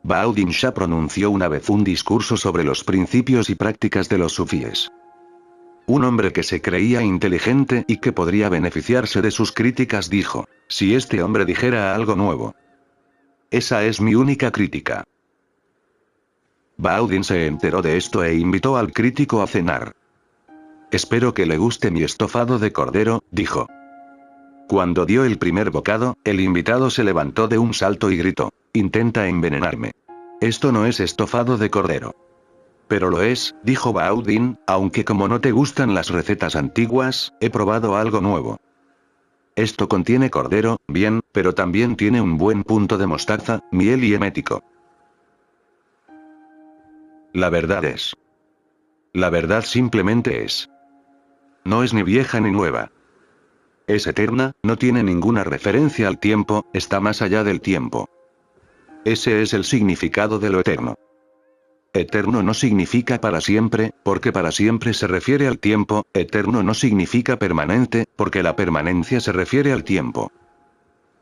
Baudin Shah pronunció una vez un discurso sobre los principios y prácticas de los sufíes. Un hombre que se creía inteligente y que podría beneficiarse de sus críticas dijo: si este hombre dijera algo nuevo. Esa es mi única crítica. Baudin se enteró de esto e invitó al crítico a cenar. Espero que le guste mi estofado de cordero, dijo. Cuando dio el primer bocado, el invitado se levantó de un salto y gritó: intenta envenenarme. Esto no es estofado de cordero. Pero lo es, dijo Baudin, aunque como no te gustan las recetas antiguas, he probado algo nuevo. Esto contiene cordero, bien, pero también tiene un buen punto de mostaza, miel y emético. La verdad es. La verdad simplemente es. No es ni vieja ni nueva. Es eterna, no tiene ninguna referencia al tiempo, está más allá del tiempo. Ese es el significado de lo eterno. Eterno no significa para siempre, porque para siempre se refiere al tiempo, eterno no significa permanente, porque la permanencia se refiere al tiempo.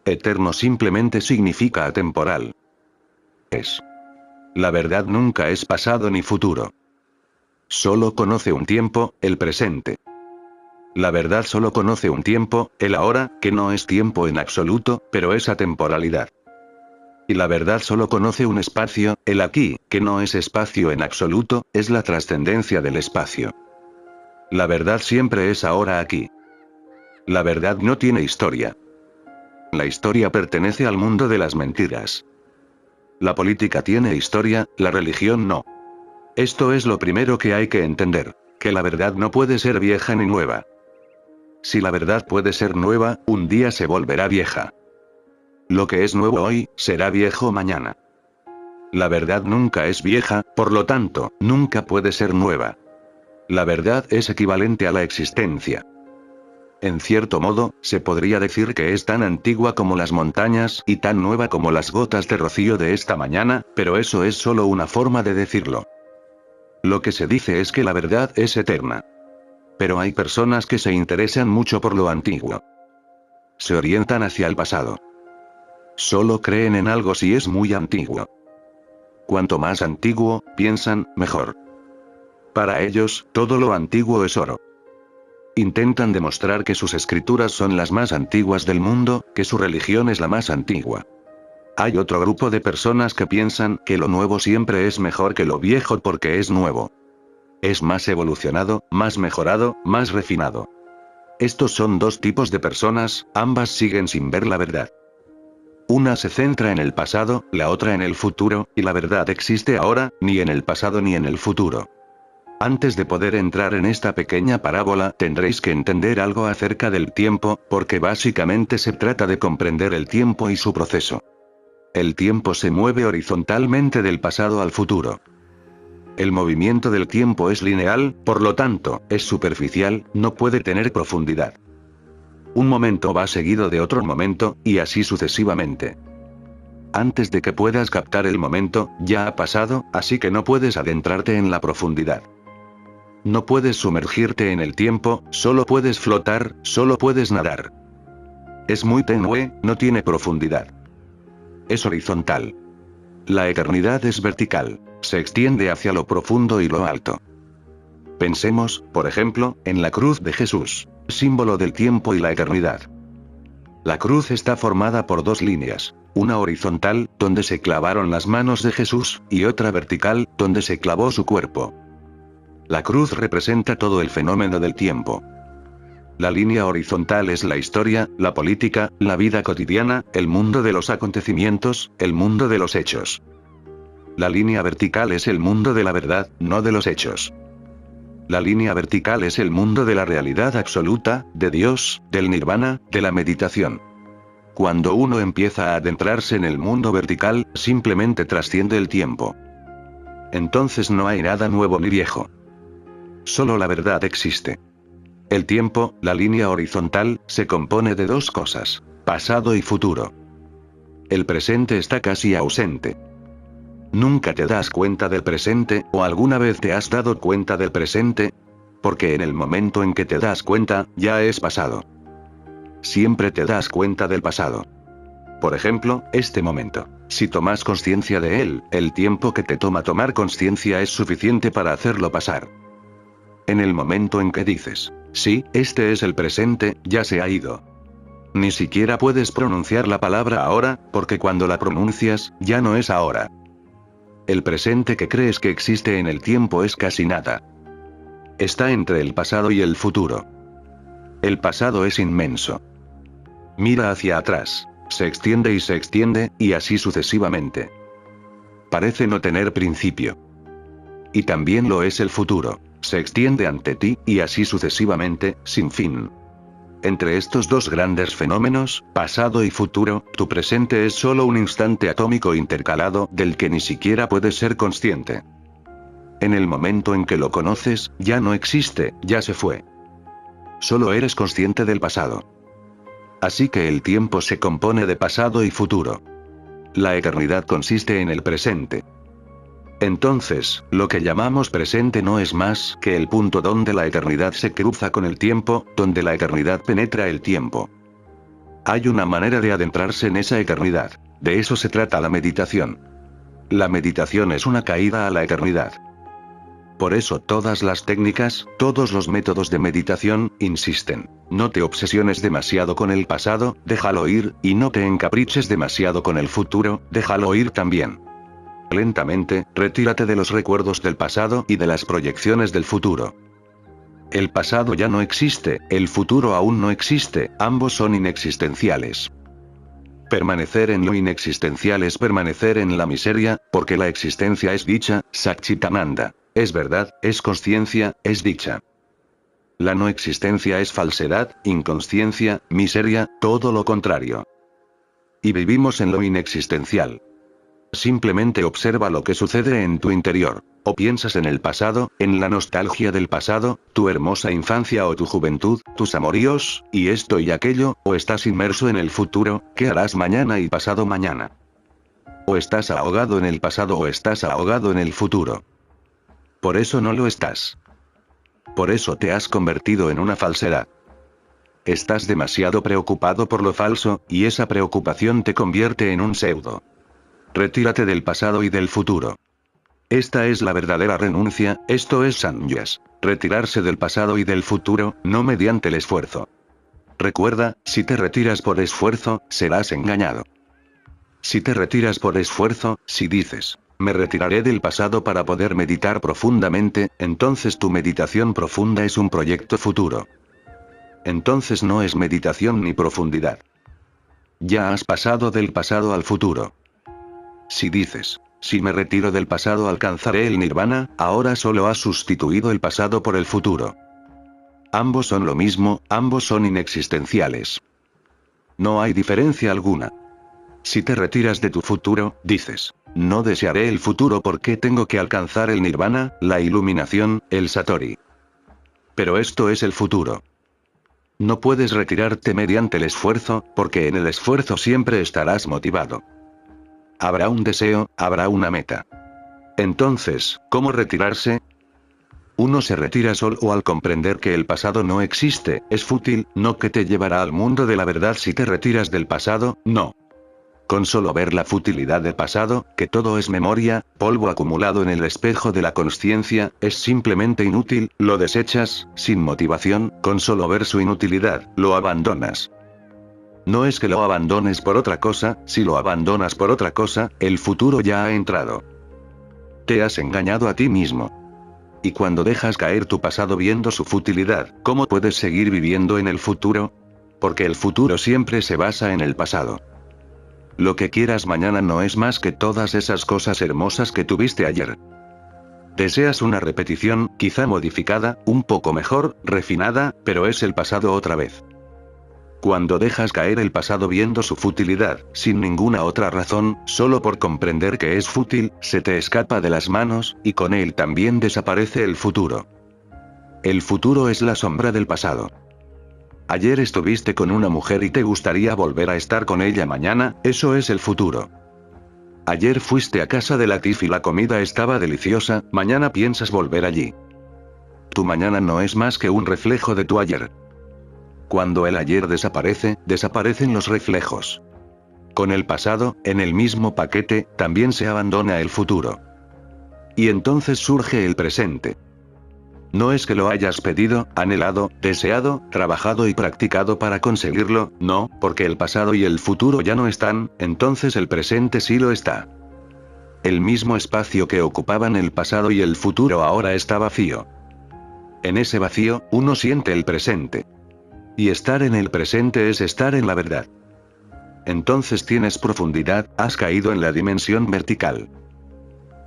Eterno simplemente significa atemporal. Es. La verdad nunca es pasado ni futuro. Solo conoce un tiempo, el presente. La verdad solo conoce un tiempo, el ahora, que no es tiempo en absoluto, pero es atemporalidad. Y la verdad solo conoce un espacio, el aquí, que no es espacio en absoluto, es la trascendencia del espacio. La verdad siempre es ahora aquí. La verdad no tiene historia. La historia pertenece al mundo de las mentiras. La política tiene historia, la religión no. Esto es lo primero que hay que entender, que la verdad no puede ser vieja ni nueva. Si la verdad puede ser nueva, un día se volverá vieja. Lo que es nuevo hoy, será viejo mañana. La verdad nunca es vieja, por lo tanto, nunca puede ser nueva. La verdad es equivalente a la existencia. En cierto modo, se podría decir que es tan antigua como las montañas y tan nueva como las gotas de rocío de esta mañana, pero eso es solo una forma de decirlo. Lo que se dice es que la verdad es eterna. Pero hay personas que se interesan mucho por lo antiguo. Se orientan hacia el pasado. Solo creen en algo si es muy antiguo. Cuanto más antiguo, piensan, mejor. Para ellos, todo lo antiguo es oro. Intentan demostrar que sus escrituras son las más antiguas del mundo, que su religión es la más antigua. Hay otro grupo de personas que piensan que lo nuevo siempre es mejor que lo viejo porque es nuevo. Es más evolucionado, más mejorado, más refinado. Estos son dos tipos de personas, ambas siguen sin ver la verdad. Una se centra en el pasado, la otra en el futuro, y la verdad existe ahora, ni en el pasado ni en el futuro. Antes de poder entrar en esta pequeña parábola, tendréis que entender algo acerca del tiempo, porque básicamente se trata de comprender el tiempo y su proceso. El tiempo se mueve horizontalmente del pasado al futuro. El movimiento del tiempo es lineal, por lo tanto, es superficial, no puede tener profundidad. Un momento va seguido de otro momento, y así sucesivamente. Antes de que puedas captar el momento, ya ha pasado, así que no puedes adentrarte en la profundidad. No puedes sumergirte en el tiempo, solo puedes flotar, solo puedes nadar. Es muy tenue, no tiene profundidad. Es horizontal. La eternidad es vertical, se extiende hacia lo profundo y lo alto. Pensemos, por ejemplo, en la cruz de Jesús, símbolo del tiempo y la eternidad. La cruz está formada por dos líneas, una horizontal, donde se clavaron las manos de Jesús, y otra vertical, donde se clavó su cuerpo. La cruz representa todo el fenómeno del tiempo. La línea horizontal es la historia, la política, la vida cotidiana, el mundo de los acontecimientos, el mundo de los hechos. La línea vertical es el mundo de la verdad, no de los hechos. La línea vertical es el mundo de la realidad absoluta, de Dios, del nirvana, de la meditación. Cuando uno empieza a adentrarse en el mundo vertical, simplemente trasciende el tiempo. Entonces no hay nada nuevo ni viejo. Solo la verdad existe. El tiempo, la línea horizontal, se compone de dos cosas, pasado y futuro. El presente está casi ausente. ¿Nunca te das cuenta del presente, o alguna vez te has dado cuenta del presente? Porque en el momento en que te das cuenta, ya es pasado. Siempre te das cuenta del pasado. Por ejemplo, este momento. Si tomas conciencia de él, el tiempo que te toma tomar conciencia es suficiente para hacerlo pasar. En el momento en que dices, sí, este es el presente, ya se ha ido. Ni siquiera puedes pronunciar la palabra ahora, porque cuando la pronuncias, ya no es ahora. El presente que crees que existe en el tiempo es casi nada. Está entre el pasado y el futuro. El pasado es inmenso. Mira hacia atrás. Se extiende, y así sucesivamente. Parece no tener principio. Y también lo es el futuro. Se extiende ante ti, y así sucesivamente, sin fin. Entre estos dos grandes fenómenos, pasado y futuro, tu presente es solo un instante atómico intercalado del que ni siquiera puedes ser consciente. En el momento en que lo conoces, ya no existe, ya se fue. Solo eres consciente del pasado. Así que el tiempo se compone de pasado y futuro. La eternidad consiste en el presente. Entonces, lo que llamamos presente no es más que el punto donde la eternidad se cruza con el tiempo, donde la eternidad penetra el tiempo. Hay una manera de adentrarse en esa eternidad. De eso se trata la meditación. La meditación es una caída a la eternidad. Por eso todas las técnicas, todos los métodos de meditación, insisten. No te obsesiones demasiado con el pasado, déjalo ir, y no te encapriches demasiado con el futuro, déjalo ir también. Lentamente, retírate de los recuerdos del pasado y de las proyecciones del futuro. El pasado ya no existe, el futuro aún no existe, ambos son inexistenciales. Permanecer en lo inexistencial es permanecer en la miseria, porque la existencia es dicha, Satchitananda. Es verdad, es consciencia, es dicha. La no existencia es falsedad, inconsciencia, miseria, todo lo contrario. Y vivimos en lo inexistencial. Simplemente observa lo que sucede en tu interior. O piensas en el pasado, en la nostalgia del pasado, tu hermosa infancia o tu juventud, tus amoríos, y esto y aquello, o estás inmerso en el futuro, ¿qué harás mañana y pasado mañana? O estás ahogado en el pasado o estás ahogado en el futuro. Por eso no lo estás. Por eso te has convertido en una falsedad. Estás demasiado preocupado por lo falso, y esa preocupación te convierte en un pseudo. Retírate del pasado y del futuro. Esta es la verdadera renuncia, esto es sannyas. Retirarse del pasado y del futuro, no mediante el esfuerzo. Recuerda, si te retiras por esfuerzo, serás engañado. Si te retiras por esfuerzo, si dices, me retiraré del pasado para poder meditar profundamente, entonces tu meditación profunda es un proyecto futuro. Entonces no es meditación ni profundidad. Ya has pasado del pasado al futuro. Si dices, si me retiro del pasado alcanzaré el nirvana, ahora solo has sustituido el pasado por el futuro. Ambos son lo mismo, ambos son inexistenciales. No hay diferencia alguna. Si te retiras de tu futuro, dices, no desearé el futuro porque tengo que alcanzar el nirvana, la iluminación, el satori. Pero esto es el futuro. No puedes retirarte mediante el esfuerzo, porque en el esfuerzo siempre estarás motivado. Habrá un deseo, habrá una meta. Entonces, ¿cómo retirarse? Uno se retira solo al comprender que el pasado no existe, es fútil, no que te llevará al mundo de la verdad si te retiras del pasado, no. Con solo ver la futilidad del pasado, que todo es memoria, polvo acumulado en el espejo de la consciencia, es simplemente inútil, lo desechas, sin motivación, con solo ver su inutilidad, lo abandonas. No es que lo abandones por otra cosa, si lo abandonas por otra cosa, el futuro ya ha entrado. Te has engañado a ti mismo. Y cuando dejas caer tu pasado viendo su futilidad, ¿cómo puedes seguir viviendo en el futuro? Porque el futuro siempre se basa en el pasado. Lo que quieras mañana no es más que todas esas cosas hermosas que tuviste ayer. Deseas una repetición, quizá modificada, un poco mejor, refinada, pero es el pasado otra vez. Cuando dejas caer el pasado viendo su futilidad, sin ninguna otra razón, solo por comprender que es fútil, se te escapa de las manos, y con él también desaparece el futuro. El futuro es la sombra del pasado. Ayer estuviste con una mujer y te gustaría volver a estar con ella mañana, eso es el futuro. Ayer fuiste a casa de Latif y la comida estaba deliciosa, mañana piensas volver allí. Tu mañana no es más que un reflejo de tu ayer. Cuando el ayer desaparece, desaparecen los reflejos. Con el pasado, en el mismo paquete, también se abandona el futuro. Y entonces surge el presente. No es que lo hayas pedido, anhelado, deseado, trabajado y practicado para conseguirlo, no, porque el pasado y el futuro ya no están, entonces el presente sí lo está. El mismo espacio que ocupaban el pasado y el futuro ahora está vacío. En ese vacío, uno siente el presente. Y estar en el presente es estar en la verdad. Entonces tienes profundidad, has caído en la dimensión vertical.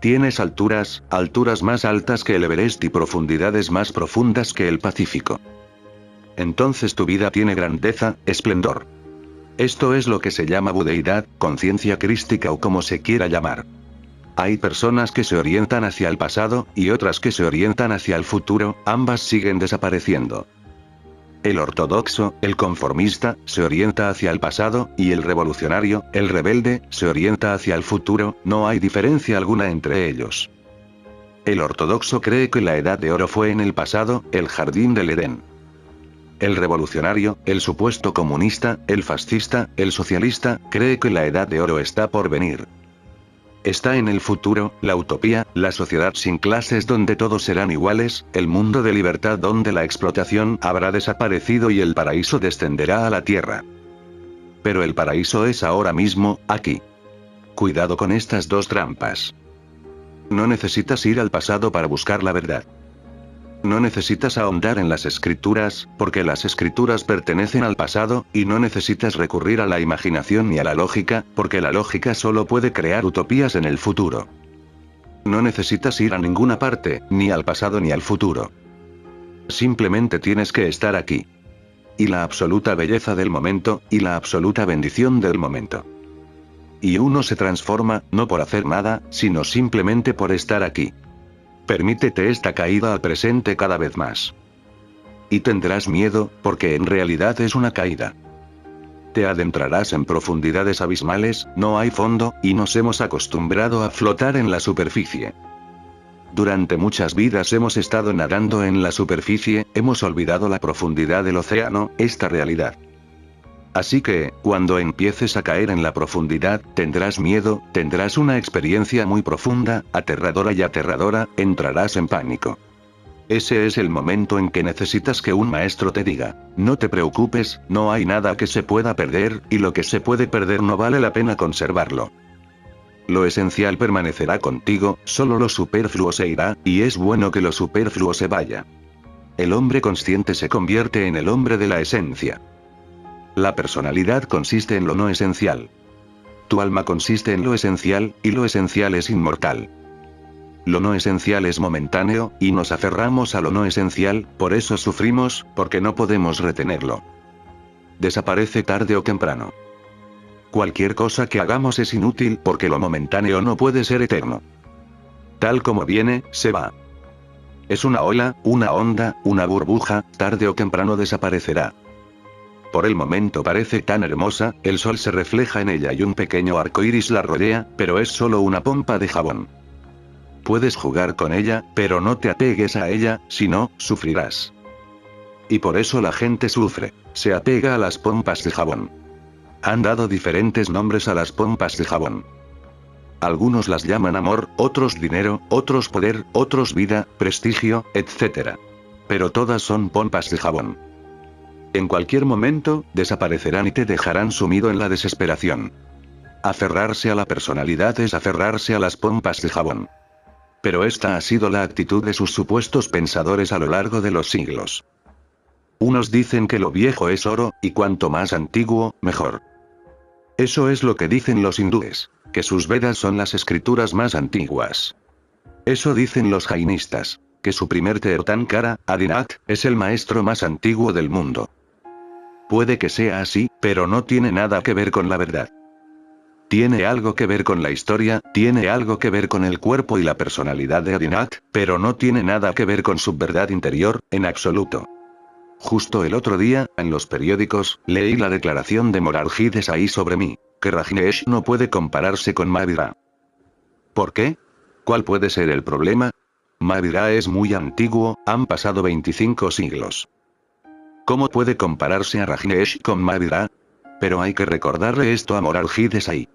Tienes alturas, alturas más altas que el Everest y profundidades más profundas que el Pacífico. Entonces tu vida tiene grandeza, esplendor. Esto es lo que se llama budeidad, conciencia crística o como se quiera llamar. Hay personas que se orientan hacia el pasado, y otras que se orientan hacia el futuro, ambas siguen desapareciendo. El ortodoxo, el conformista, se orienta hacia el pasado, y el revolucionario, el rebelde, se orienta hacia el futuro, no hay diferencia alguna entre ellos. El ortodoxo cree que la edad de oro fue en el pasado, el jardín del Edén. El revolucionario, el supuesto comunista, el fascista, el socialista, cree que la edad de oro está por venir. Está en el futuro, la utopía, la sociedad sin clases donde todos serán iguales, el mundo de libertad donde la explotación habrá desaparecido y el paraíso descenderá a la tierra. Pero el paraíso es ahora mismo, aquí. Cuidado con estas dos trampas. No necesitas ir al pasado para buscar la verdad. No necesitas ahondar en las escrituras, porque las escrituras pertenecen al pasado, y no necesitas recurrir a la imaginación ni a la lógica, porque la lógica solo puede crear utopías en el futuro. No necesitas ir a ninguna parte, ni al pasado ni al futuro. Simplemente tienes que estar aquí. Y la absoluta belleza del momento, y la absoluta bendición del momento. Y uno se transforma, no por hacer nada, sino simplemente por estar aquí. Permítete esta caída al presente cada vez más. Y tendrás miedo, porque en realidad es una caída. Te adentrarás en profundidades abismales, no hay fondo, y nos hemos acostumbrado a flotar en la superficie. Durante muchas vidas hemos estado nadando en la superficie, hemos olvidado la profundidad del océano, esta realidad. Así que, cuando empieces a caer en la profundidad, tendrás miedo, tendrás una experiencia muy profunda, aterradora y aterradora, entrarás en pánico. Ese es el momento en que necesitas que un maestro te diga, no te preocupes, no hay nada que se pueda perder, y lo que se puede perder no vale la pena conservarlo. Lo esencial permanecerá contigo, solo lo superfluo se irá, y es bueno que lo superfluo se vaya. El hombre consciente se convierte en el hombre de la esencia. La personalidad consiste en lo no esencial. Tu alma consiste en lo esencial, y lo esencial es inmortal. Lo no esencial es momentáneo, y nos aferramos a lo no esencial, por eso sufrimos, porque no podemos retenerlo. Desaparece tarde o temprano. Cualquier cosa que hagamos es inútil porque lo momentáneo no puede ser eterno. Tal como viene, se va. Es una ola, una onda, una burbuja, tarde o temprano desaparecerá. Por el momento parece tan hermosa, el sol se refleja en ella y un pequeño arco iris la rodea, pero es solo una pompa de jabón. Puedes jugar con ella, pero no te apegues a ella, si no, sufrirás. Y por eso la gente sufre, se apega a las pompas de jabón. Han dado diferentes nombres a las pompas de jabón. Algunos las llaman amor, otros dinero, otros poder, otros vida, prestigio, etc. Pero todas son pompas de jabón. En cualquier momento, desaparecerán y te dejarán sumido en la desesperación. Aferrarse a la personalidad es aferrarse a las pompas de jabón. Pero esta ha sido la actitud de sus supuestos pensadores a lo largo de los siglos. Unos dicen que lo viejo es oro, y cuanto más antiguo, mejor. Eso es lo que dicen los hindúes, que sus Vedas son las escrituras más antiguas. Eso dicen los jainistas, que su primer Tirthankara, Adinath, es el maestro más antiguo del mundo. Puede que sea así, pero no tiene nada que ver con la verdad. Tiene algo que ver con la historia, tiene algo que ver con el cuerpo y la personalidad de Adinath, pero no tiene nada que ver con su verdad interior, en absoluto. Justo el otro día, en los periódicos, leí la declaración de Morarji Desai sobre mí, que Rajneesh no puede compararse con Mahavira. ¿Por qué? ¿Cuál puede ser el problema? Mahavira es muy antiguo, han pasado 25 siglos. ¿Cómo puede compararse a Rajneesh con Mahavira? Pero hay que recordarle esto a Moraljí-Desai.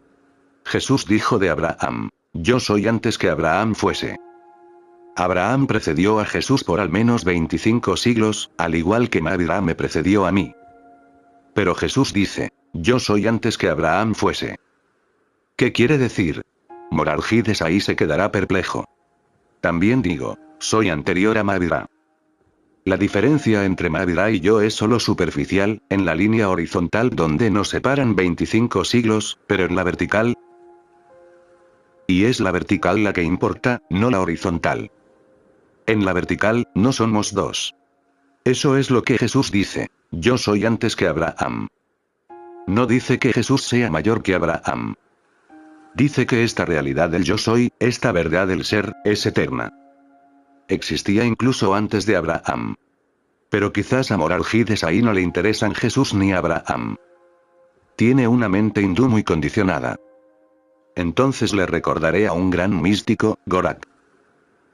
Jesús dijo de Abraham: yo soy antes que Abraham fuese. Abraham precedió a Jesús por al menos 25 siglos, al igual que Mavirá me precedió a mí. Pero Jesús dice: yo soy antes que Abraham fuese. ¿Qué quiere decir? Moraljí-Desai se quedará perplejo. También digo: soy anterior a Mavirá. La diferencia entre Mavirá y yo es solo superficial, en la línea horizontal donde nos separan 25 siglos, pero en la vertical. Y es la vertical la que importa, no la horizontal. En la vertical, no somos dos. Eso es lo que Jesús dice: yo soy antes que Abraham. No dice que Jesús sea mayor que Abraham. Dice que esta realidad del yo soy, esta verdad del ser, es eterna. Existía incluso antes de Abraham. Pero quizás a Moraljí-Desai no le interesan Jesús ni Abraham. Tiene una mente hindú muy condicionada. Entonces le recordaré a un gran místico, Gorak.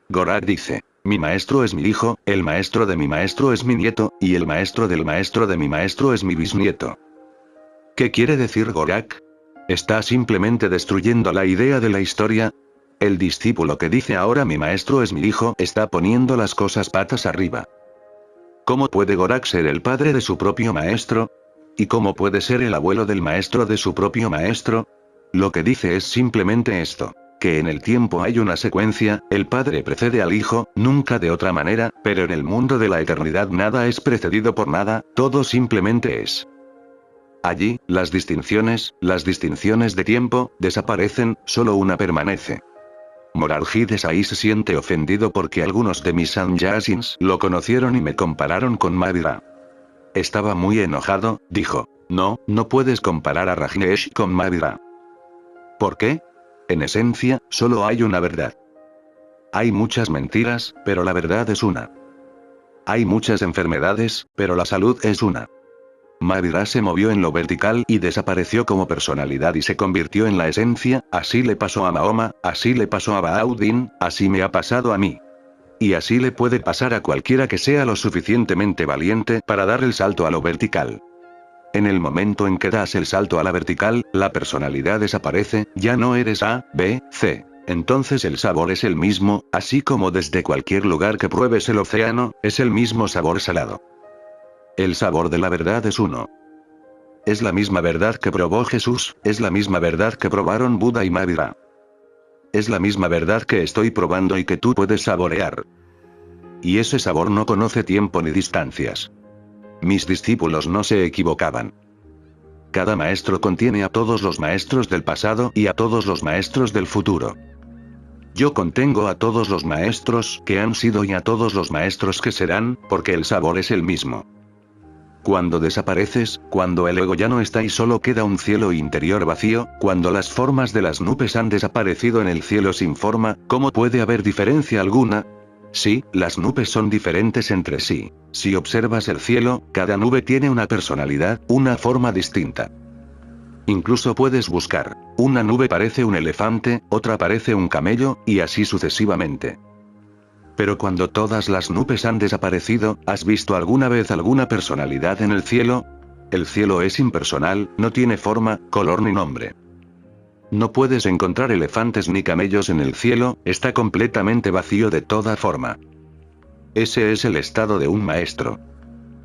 Gorak dice: mi maestro es mi hijo, el maestro de mi maestro es mi nieto, y el maestro del maestro de mi maestro es mi bisnieto. ¿Qué quiere decir Gorak? Está simplemente destruyendo la idea de la historia. El discípulo que dice ahora mi maestro es mi hijo está poniendo las cosas patas arriba. ¿Cómo puede Gorak ser el padre de su propio maestro? ¿Y cómo puede ser el abuelo del maestro de su propio maestro? Lo que dice es simplemente esto: que en el tiempo hay una secuencia, el padre precede al hijo, nunca de otra manera, pero en el mundo de la eternidad nada es precedido por nada, todo simplemente es. Allí, las distinciones de tiempo, desaparecen, solo una permanece. Moraljí-Desai se siente ofendido porque algunos de mis sannyasins lo conocieron y me compararon con Mavirá. Estaba muy enojado, dijo: no, no puedes comparar a Rajneesh con Mavirá. ¿Por qué? En esencia, solo hay una verdad. Hay muchas mentiras, pero la verdad es una. Hay muchas enfermedades, pero la salud es una. Mavirá se movió en lo vertical y desapareció como personalidad y se convirtió en la esencia, así le pasó a Mahoma, así le pasó a Bahá'u'lláh, así me ha pasado a mí. Y así le puede pasar a cualquiera que sea lo suficientemente valiente para dar el salto a lo vertical. En el momento en que das el salto a la vertical, la personalidad desaparece, ya no eres A, B, C. Entonces el sabor es el mismo, así como desde cualquier lugar que pruebes el océano, es el mismo sabor salado. El sabor de la verdad es uno. Es la misma verdad que probó Jesús, es la misma verdad que probaron Buda y Mavirá. Es la misma verdad que estoy probando y que tú puedes saborear. Y ese sabor no conoce tiempo ni distancias. Mis discípulos no se equivocaban. Cada maestro contiene a todos los maestros del pasado y a todos los maestros del futuro. Yo contengo a todos los maestros que han sido y a todos los maestros que serán, porque el sabor es el mismo. Cuando desapareces, cuando el ego ya no está y solo queda un cielo interior vacío, cuando las formas de las nubes han desaparecido en el cielo sin forma, ¿cómo puede haber diferencia alguna? Sí, las nubes son diferentes entre sí. Si observas el cielo, cada nube tiene una personalidad, una forma distinta. Incluso puedes buscar. Una nube parece un elefante, otra parece un camello, y así sucesivamente. Pero cuando todas las nubes han desaparecido, ¿has visto alguna vez alguna personalidad en el cielo? El cielo es impersonal, no tiene forma, color ni nombre. No puedes encontrar elefantes ni camellos en el cielo, está completamente vacío de toda forma. Ese es el estado de un maestro.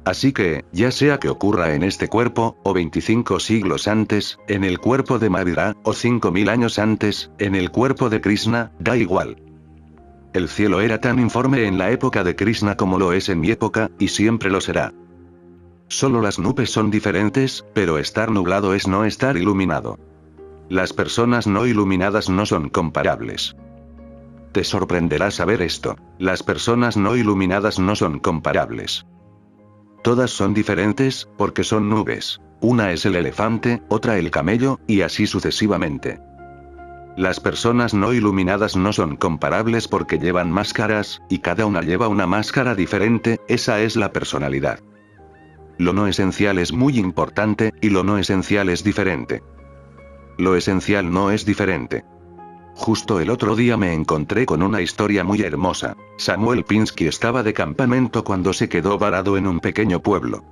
Así que, ya sea que ocurra en este cuerpo, o 25 siglos antes, en el cuerpo de Mavirá, o 5000 años antes, en el cuerpo de Krishna, da igual. El cielo era tan informe en la época de Krishna como lo es en mi época, y siempre lo será. Solo las nubes son diferentes, pero estar nublado es no estar iluminado. Las personas no iluminadas no son comparables. Te sorprenderá saber esto. Las personas no iluminadas no son comparables. Todas son diferentes, porque son nubes. Una es el elefante, otra el camello, y así sucesivamente. Las personas no iluminadas no son comparables porque llevan máscaras, y cada una lleva una máscara diferente, esa es la personalidad. Lo no esencial es muy importante, y lo no esencial es diferente. Lo esencial no es diferente. Justo el otro día me encontré con una historia muy hermosa. Samuel Pinsky estaba de campamento cuando se quedó varado en un pequeño pueblo.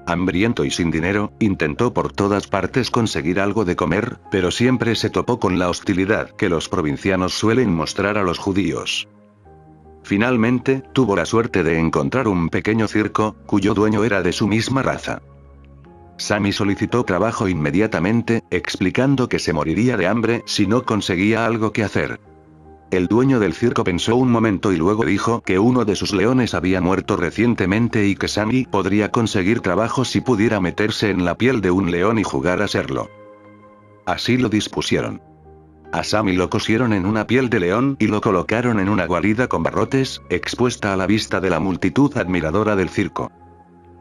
Hambriento y sin dinero, intentó por todas partes conseguir algo de comer, pero siempre se topó con la hostilidad que los provincianos suelen mostrar a los judíos. Finalmente, tuvo la suerte de encontrar un pequeño circo, cuyo dueño era de su misma raza. Sammy solicitó trabajo inmediatamente, explicando que se moriría de hambre si no conseguía algo que hacer. El dueño del circo pensó un momento y luego dijo que uno de sus leones había muerto recientemente y que Sammy podría conseguir trabajo si pudiera meterse en la piel de un león y jugar a serlo. Así lo dispusieron. A Sammy lo cosieron en una piel de león y lo colocaron en una guarida con barrotes, expuesta a la vista de la multitud admiradora del circo.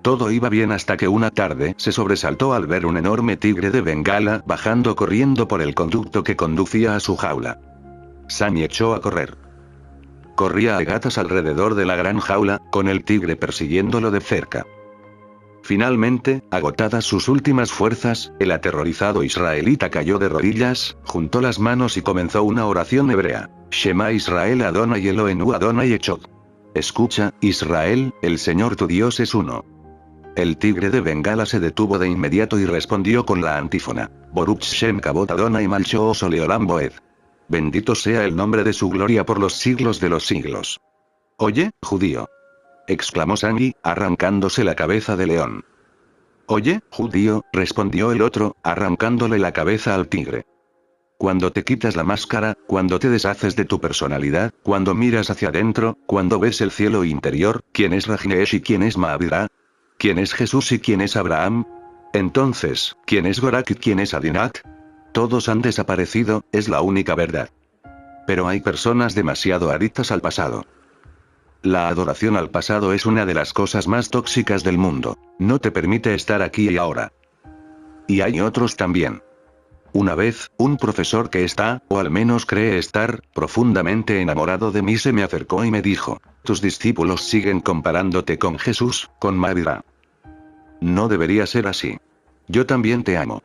Todo iba bien hasta que una tarde se sobresaltó al ver un enorme tigre de Bengala bajando corriendo por el conducto que conducía a su jaula. Sammy echó a correr. Corría a gatas alrededor de la gran jaula, con el tigre persiguiéndolo de cerca. Finalmente, agotadas sus últimas fuerzas, el aterrorizado israelita cayó de rodillas, juntó las manos y comenzó una oración hebrea. Shema Israel Adonai Eloheinu Adonai Echad. Escucha, Israel, el Señor tu Dios es uno. El tigre de Bengala se detuvo de inmediato y respondió con la antífona. Baruch Shem Kavod Adonai Malcho Leolam Boed. Bendito sea el nombre de su gloria por los siglos de los siglos. Oye, judío. Exclamó Sammy, arrancándose la cabeza de león. Oye, judío, respondió el otro, arrancándole la cabeza al tigre. Cuando te quitas la máscara, cuando te deshaces de tu personalidad, cuando miras hacia adentro, cuando ves el cielo interior, ¿quién es Rajneesh y quién es Maavirá? ¿Quién es Jesús y quién es Abraham? Entonces, ¿quién es Gorak y quién es Adinat? Todos han desaparecido, es la única verdad. Pero hay personas demasiado adictas al pasado. La adoración al pasado es una de las cosas más tóxicas del mundo. No te permite estar aquí y ahora. Y hay otros también. Una vez, un profesor que está, o al menos cree estar, profundamente enamorado de mí se me acercó y me dijo, tus discípulos siguen comparándote con Jesús, con Maavirá. No debería ser así. Yo también te amo.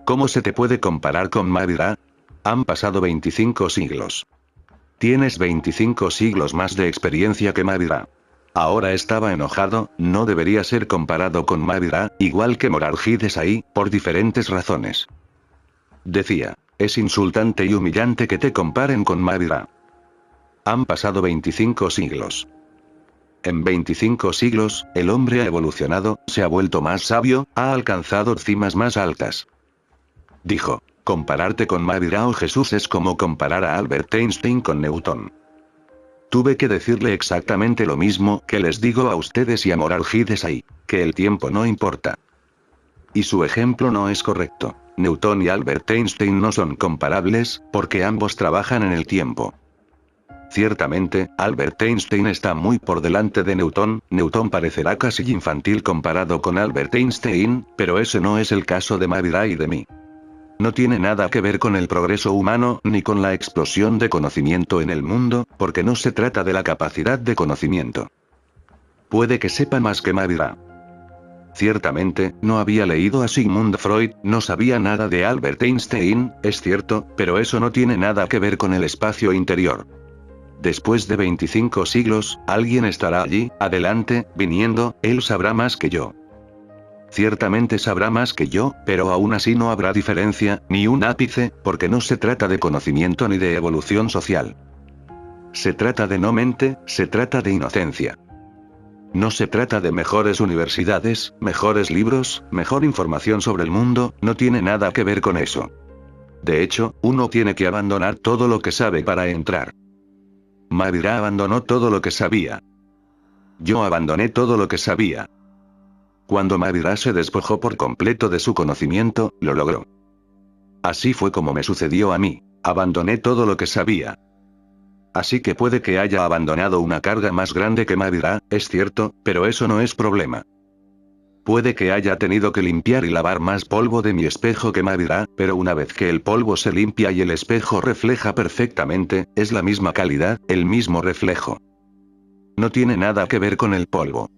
¿Cómo se te puede comparar con Maavirá? Han pasado 25 siglos. Tienes 25 siglos más de experiencia que Maavirá. Ahora estaba enojado, no debería ser comparado con Maavirá, igual que Morarji Desai, por diferentes razones. Decía, es insultante y humillante que te comparen con Maavirá. Han pasado 25 siglos. En 25 siglos, el hombre ha evolucionado, se ha vuelto más sabio, ha alcanzado cimas más altas. Dijo, compararte con Maavirá o Jesús es como comparar a Albert Einstein con Newton. Tuve que decirle exactamente lo mismo que les digo a ustedes y a Morarji Desai, que el tiempo no importa. Y su ejemplo no es correcto. Newton y Albert Einstein no son comparables, porque ambos trabajan en el tiempo. Ciertamente, Albert Einstein está muy por delante de Newton, Newton parecerá casi infantil comparado con Albert Einstein, pero ese no es el caso de Maavirá y de mí. No tiene nada que ver con el progreso humano, ni con la explosión de conocimiento en el mundo, porque no se trata de la capacidad de conocimiento. Puede que sepa más que Maavirá. Ciertamente, no había leído a Sigmund Freud, no sabía nada de Albert Einstein, es cierto, pero eso no tiene nada que ver con el espacio interior. Después de 25 siglos, alguien estará allí, adelante, viniendo, él sabrá más que yo. Ciertamente sabrá más que yo, pero aún así no habrá diferencia, ni un ápice, porque no se trata de conocimiento ni de evolución social. Se trata de no mente, se trata de inocencia. No se trata de mejores universidades, mejores libros, mejor información sobre el mundo, no tiene nada que ver con eso. De hecho, uno tiene que abandonar todo lo que sabe para entrar. Maavirá abandonó todo lo que sabía. Yo abandoné todo lo que sabía. Cuando Maavirá se despojó por completo de su conocimiento, lo logró. Así fue como me sucedió a mí. Abandoné todo lo que sabía. Así que puede que haya abandonado una carga más grande que Maavirá, es cierto, pero eso no es problema. Puede que haya tenido que limpiar y lavar más polvo de mi espejo que Maavirá, pero una vez que el polvo se limpia y el espejo refleja perfectamente, es la misma calidad, el mismo reflejo. No tiene nada que ver con el polvo.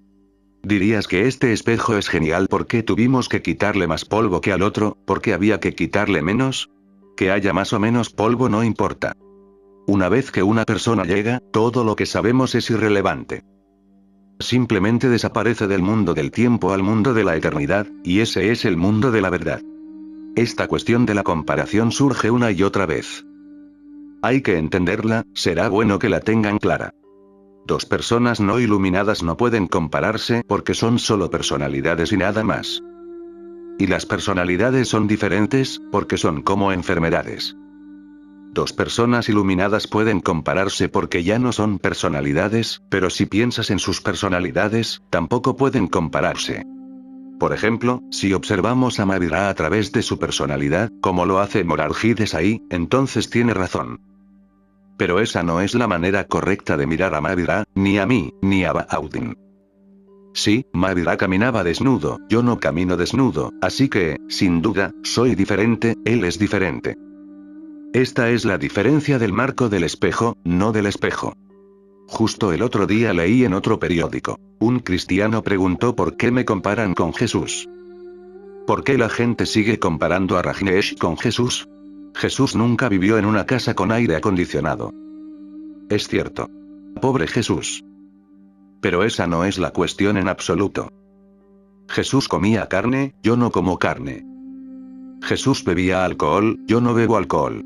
Dirías que este espejo es genial porque tuvimos que quitarle más polvo que al otro, porque había que quitarle menos. Que haya más o menos polvo no importa. Una vez que una persona llega, todo lo que sabemos es irrelevante. Simplemente desaparece del mundo del tiempo al mundo de la eternidad, y ese es el mundo de la verdad. Esta cuestión de la comparación surge una y otra vez. Hay que entenderla, será bueno que la tengan clara. Dos personas no iluminadas no pueden compararse porque son solo personalidades y nada más. Y las personalidades son diferentes, porque son como enfermedades. Dos personas iluminadas pueden compararse porque ya no son personalidades, pero si piensas en sus personalidades, tampoco pueden compararse. Por ejemplo, si observamos a Mahavira a través de su personalidad, como lo hace Morarji Desai, entonces tiene razón. Pero esa no es la manera correcta de mirar a Mahavira, ni a mí, ni a Baudin. Sí, Mahavira caminaba desnudo, yo no camino desnudo, así que, sin duda, soy diferente, él es diferente. Esta es la diferencia del marco del espejo, no del espejo. Justo el otro día leí en otro periódico. Un cristiano preguntó por qué me comparan con Jesús. ¿Por qué la gente sigue comparando a Rajneesh con Jesús? Jesús nunca vivió en una casa con aire acondicionado. Es cierto. Pobre Jesús. Pero esa no es la cuestión en absoluto. Jesús comía carne, yo no como carne. Jesús bebía alcohol, yo no bebo alcohol.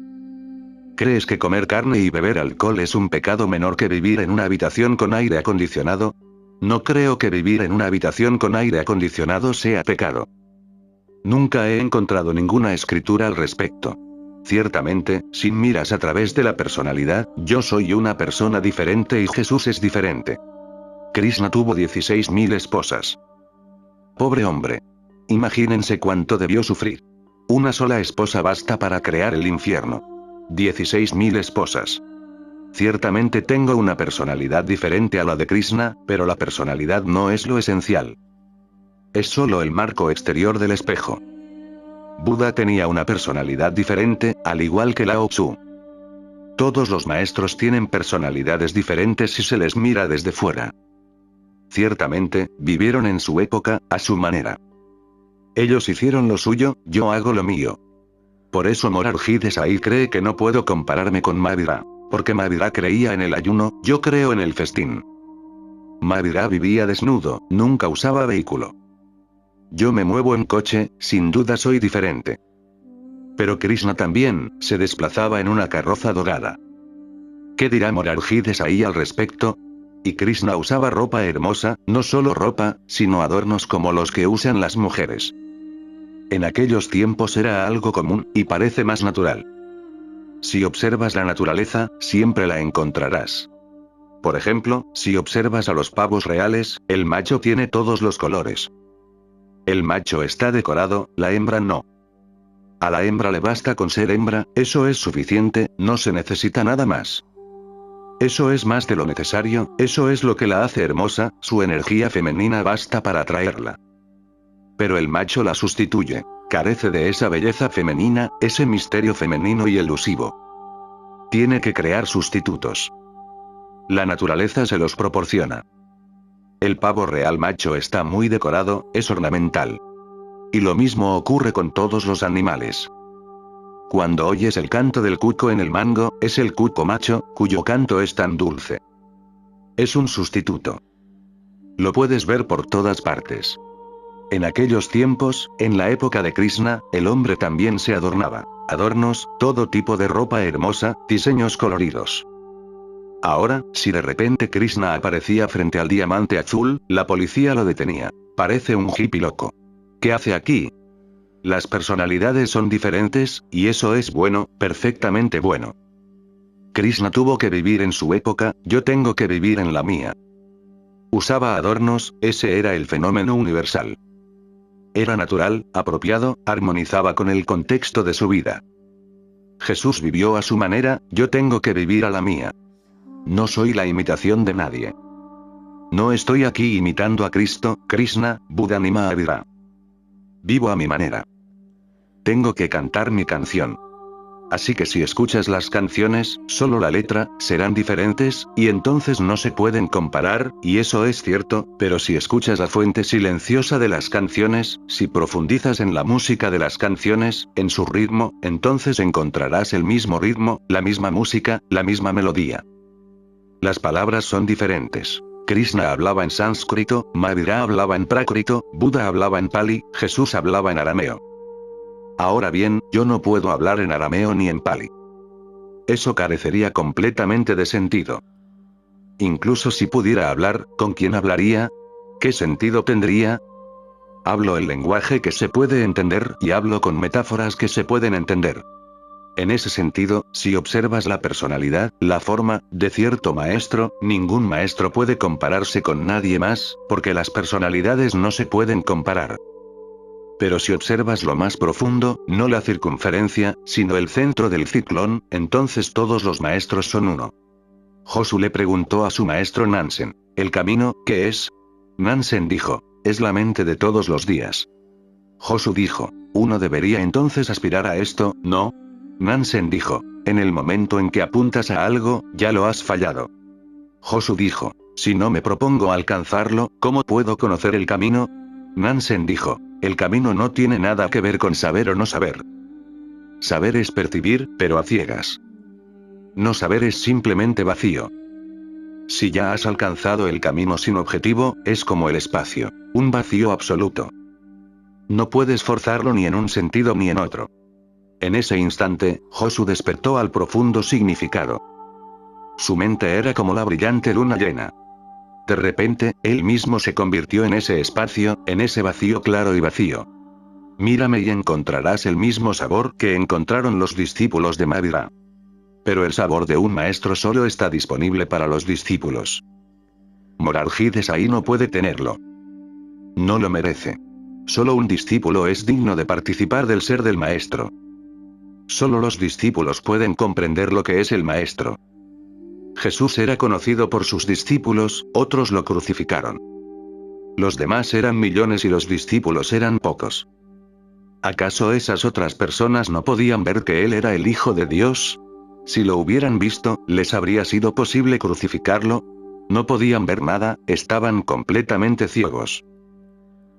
¿Crees que comer carne y beber alcohol es un pecado menor que vivir en una habitación con aire acondicionado? No creo que vivir en una habitación con aire acondicionado sea pecado. Nunca he encontrado ninguna escritura al respecto. Ciertamente, si miras a través de la personalidad, yo soy una persona diferente y Jesús es diferente. Krishna tuvo 16.000 esposas. Pobre hombre. Imagínense cuánto debió sufrir. Una sola esposa basta para crear el infierno. 16.000 esposas. Ciertamente tengo una personalidad diferente a la de Krishna, pero la personalidad no es lo esencial. Es solo el marco exterior del espejo. Buda tenía una personalidad diferente, al igual que Lao Tzu. Todos los maestros tienen personalidades diferentes si se les mira desde fuera. Ciertamente, vivieron en su época, a su manera. Ellos hicieron lo suyo, yo hago lo mío. Por eso Morarji Desai cree que no puedo compararme con Mahavira. Porque Mahavira creía en el ayuno, yo creo en el festín. Mahavira vivía desnudo, nunca usaba vehículo. Yo me muevo en coche, sin duda soy diferente. Pero Krishna también, se desplazaba en una carroza dorada. ¿Qué dirá Morarji Desai al respecto? Y Krishna usaba ropa hermosa, no solo ropa, sino adornos como los que usan las mujeres. En aquellos tiempos era algo común, y parece más natural. Si observas la naturaleza, siempre la encontrarás. Por ejemplo, si observas a los pavos reales, el macho tiene todos los colores. El macho está decorado, la hembra no. A la hembra le basta con ser hembra, eso es suficiente, no se necesita nada más. Eso es más de lo necesario, eso es lo que la hace hermosa, su energía femenina basta para atraerla. Pero el macho la sustituye. Carece de esa belleza femenina, ese misterio femenino y elusivo. Tiene que crear sustitutos. La naturaleza se los proporciona. El pavo real macho está muy decorado, es ornamental. Y lo mismo ocurre con todos los animales. Cuando oyes el canto del cuco en el mango, es el cuco macho, cuyo canto es tan dulce. Es un sustituto. Lo puedes ver por todas partes. En aquellos tiempos, en la época de Krishna, el hombre también se adornaba. Adornos, todo tipo de ropa hermosa, diseños coloridos. Ahora, si de repente Krishna aparecía frente al diamante azul, la policía lo detenía. Parece un hippie loco. ¿Qué hace aquí? Las personalidades son diferentes, y eso es bueno, perfectamente bueno. Krishna tuvo que vivir en su época, yo tengo que vivir en la mía. Usaba adornos, ese era el fenómeno universal. Era natural, apropiado, armonizaba con el contexto de su vida. Jesús vivió a su manera, yo tengo que vivir a la mía. No soy la imitación de nadie. No estoy aquí imitando a Cristo, Krishna, Buda ni Mahavira. Vivo a mi manera. Tengo que cantar mi canción. Así que si escuchas las canciones, solo la letra, serán diferentes, y entonces no se pueden comparar, y eso es cierto, pero si escuchas la fuente silenciosa de las canciones, si profundizas en la música de las canciones, en su ritmo, entonces encontrarás el mismo ritmo, la misma música, la misma melodía. Las palabras son diferentes. Krishna hablaba en sánscrito, Mahavira hablaba en prácrito, Buda hablaba en pali, Jesús hablaba en arameo. Ahora bien, yo no puedo hablar en arameo ni en pali. Eso carecería completamente de sentido. Incluso si pudiera hablar, ¿con quién hablaría? ¿Qué sentido tendría? Hablo el lenguaje que se puede entender y hablo con metáforas que se pueden entender. En ese sentido, si observas la personalidad, la forma, de cierto maestro, ningún maestro puede compararse con nadie más, porque las personalidades no se pueden comparar. Pero si observas lo más profundo, no la circunferencia, sino el centro del ciclón, entonces todos los maestros son uno. Josu le preguntó a su maestro Nansen, ¿el camino, qué es? Nansen dijo, es la mente de todos los días. Josu dijo, uno debería entonces aspirar a esto, ¿no? Nansen dijo, en el momento en que apuntas a algo, ya lo has fallado. Josu dijo, si no me propongo alcanzarlo, ¿cómo puedo conocer el camino? Nansen dijo, el camino no tiene nada que ver con saber o no saber. Saber es percibir, pero a ciegas. No saber es simplemente vacío. Si ya has alcanzado el camino sin objetivo, es como el espacio, un vacío absoluto. No puedes forzarlo ni en un sentido ni en otro. En ese instante, Josu despertó al profundo significado. Su mente era como la brillante luna llena. De repente, él mismo se convirtió en ese espacio, en ese vacío claro y vacío. Mírame y encontrarás el mismo sabor que encontraron los discípulos de Mahavira. Pero el sabor de un maestro solo está disponible para los discípulos. Morarji Desai no puede tenerlo. No lo merece. Solo un discípulo es digno de participar del ser del maestro. Solo los discípulos pueden comprender lo que es el maestro. Jesús era conocido por sus discípulos, otros lo crucificaron. Los demás eran millones y los discípulos eran pocos. ¿Acaso esas otras personas no podían ver que él era el Hijo de Dios? Si lo hubieran visto, ¿les habría sido posible crucificarlo? No podían ver nada, estaban completamente ciegos.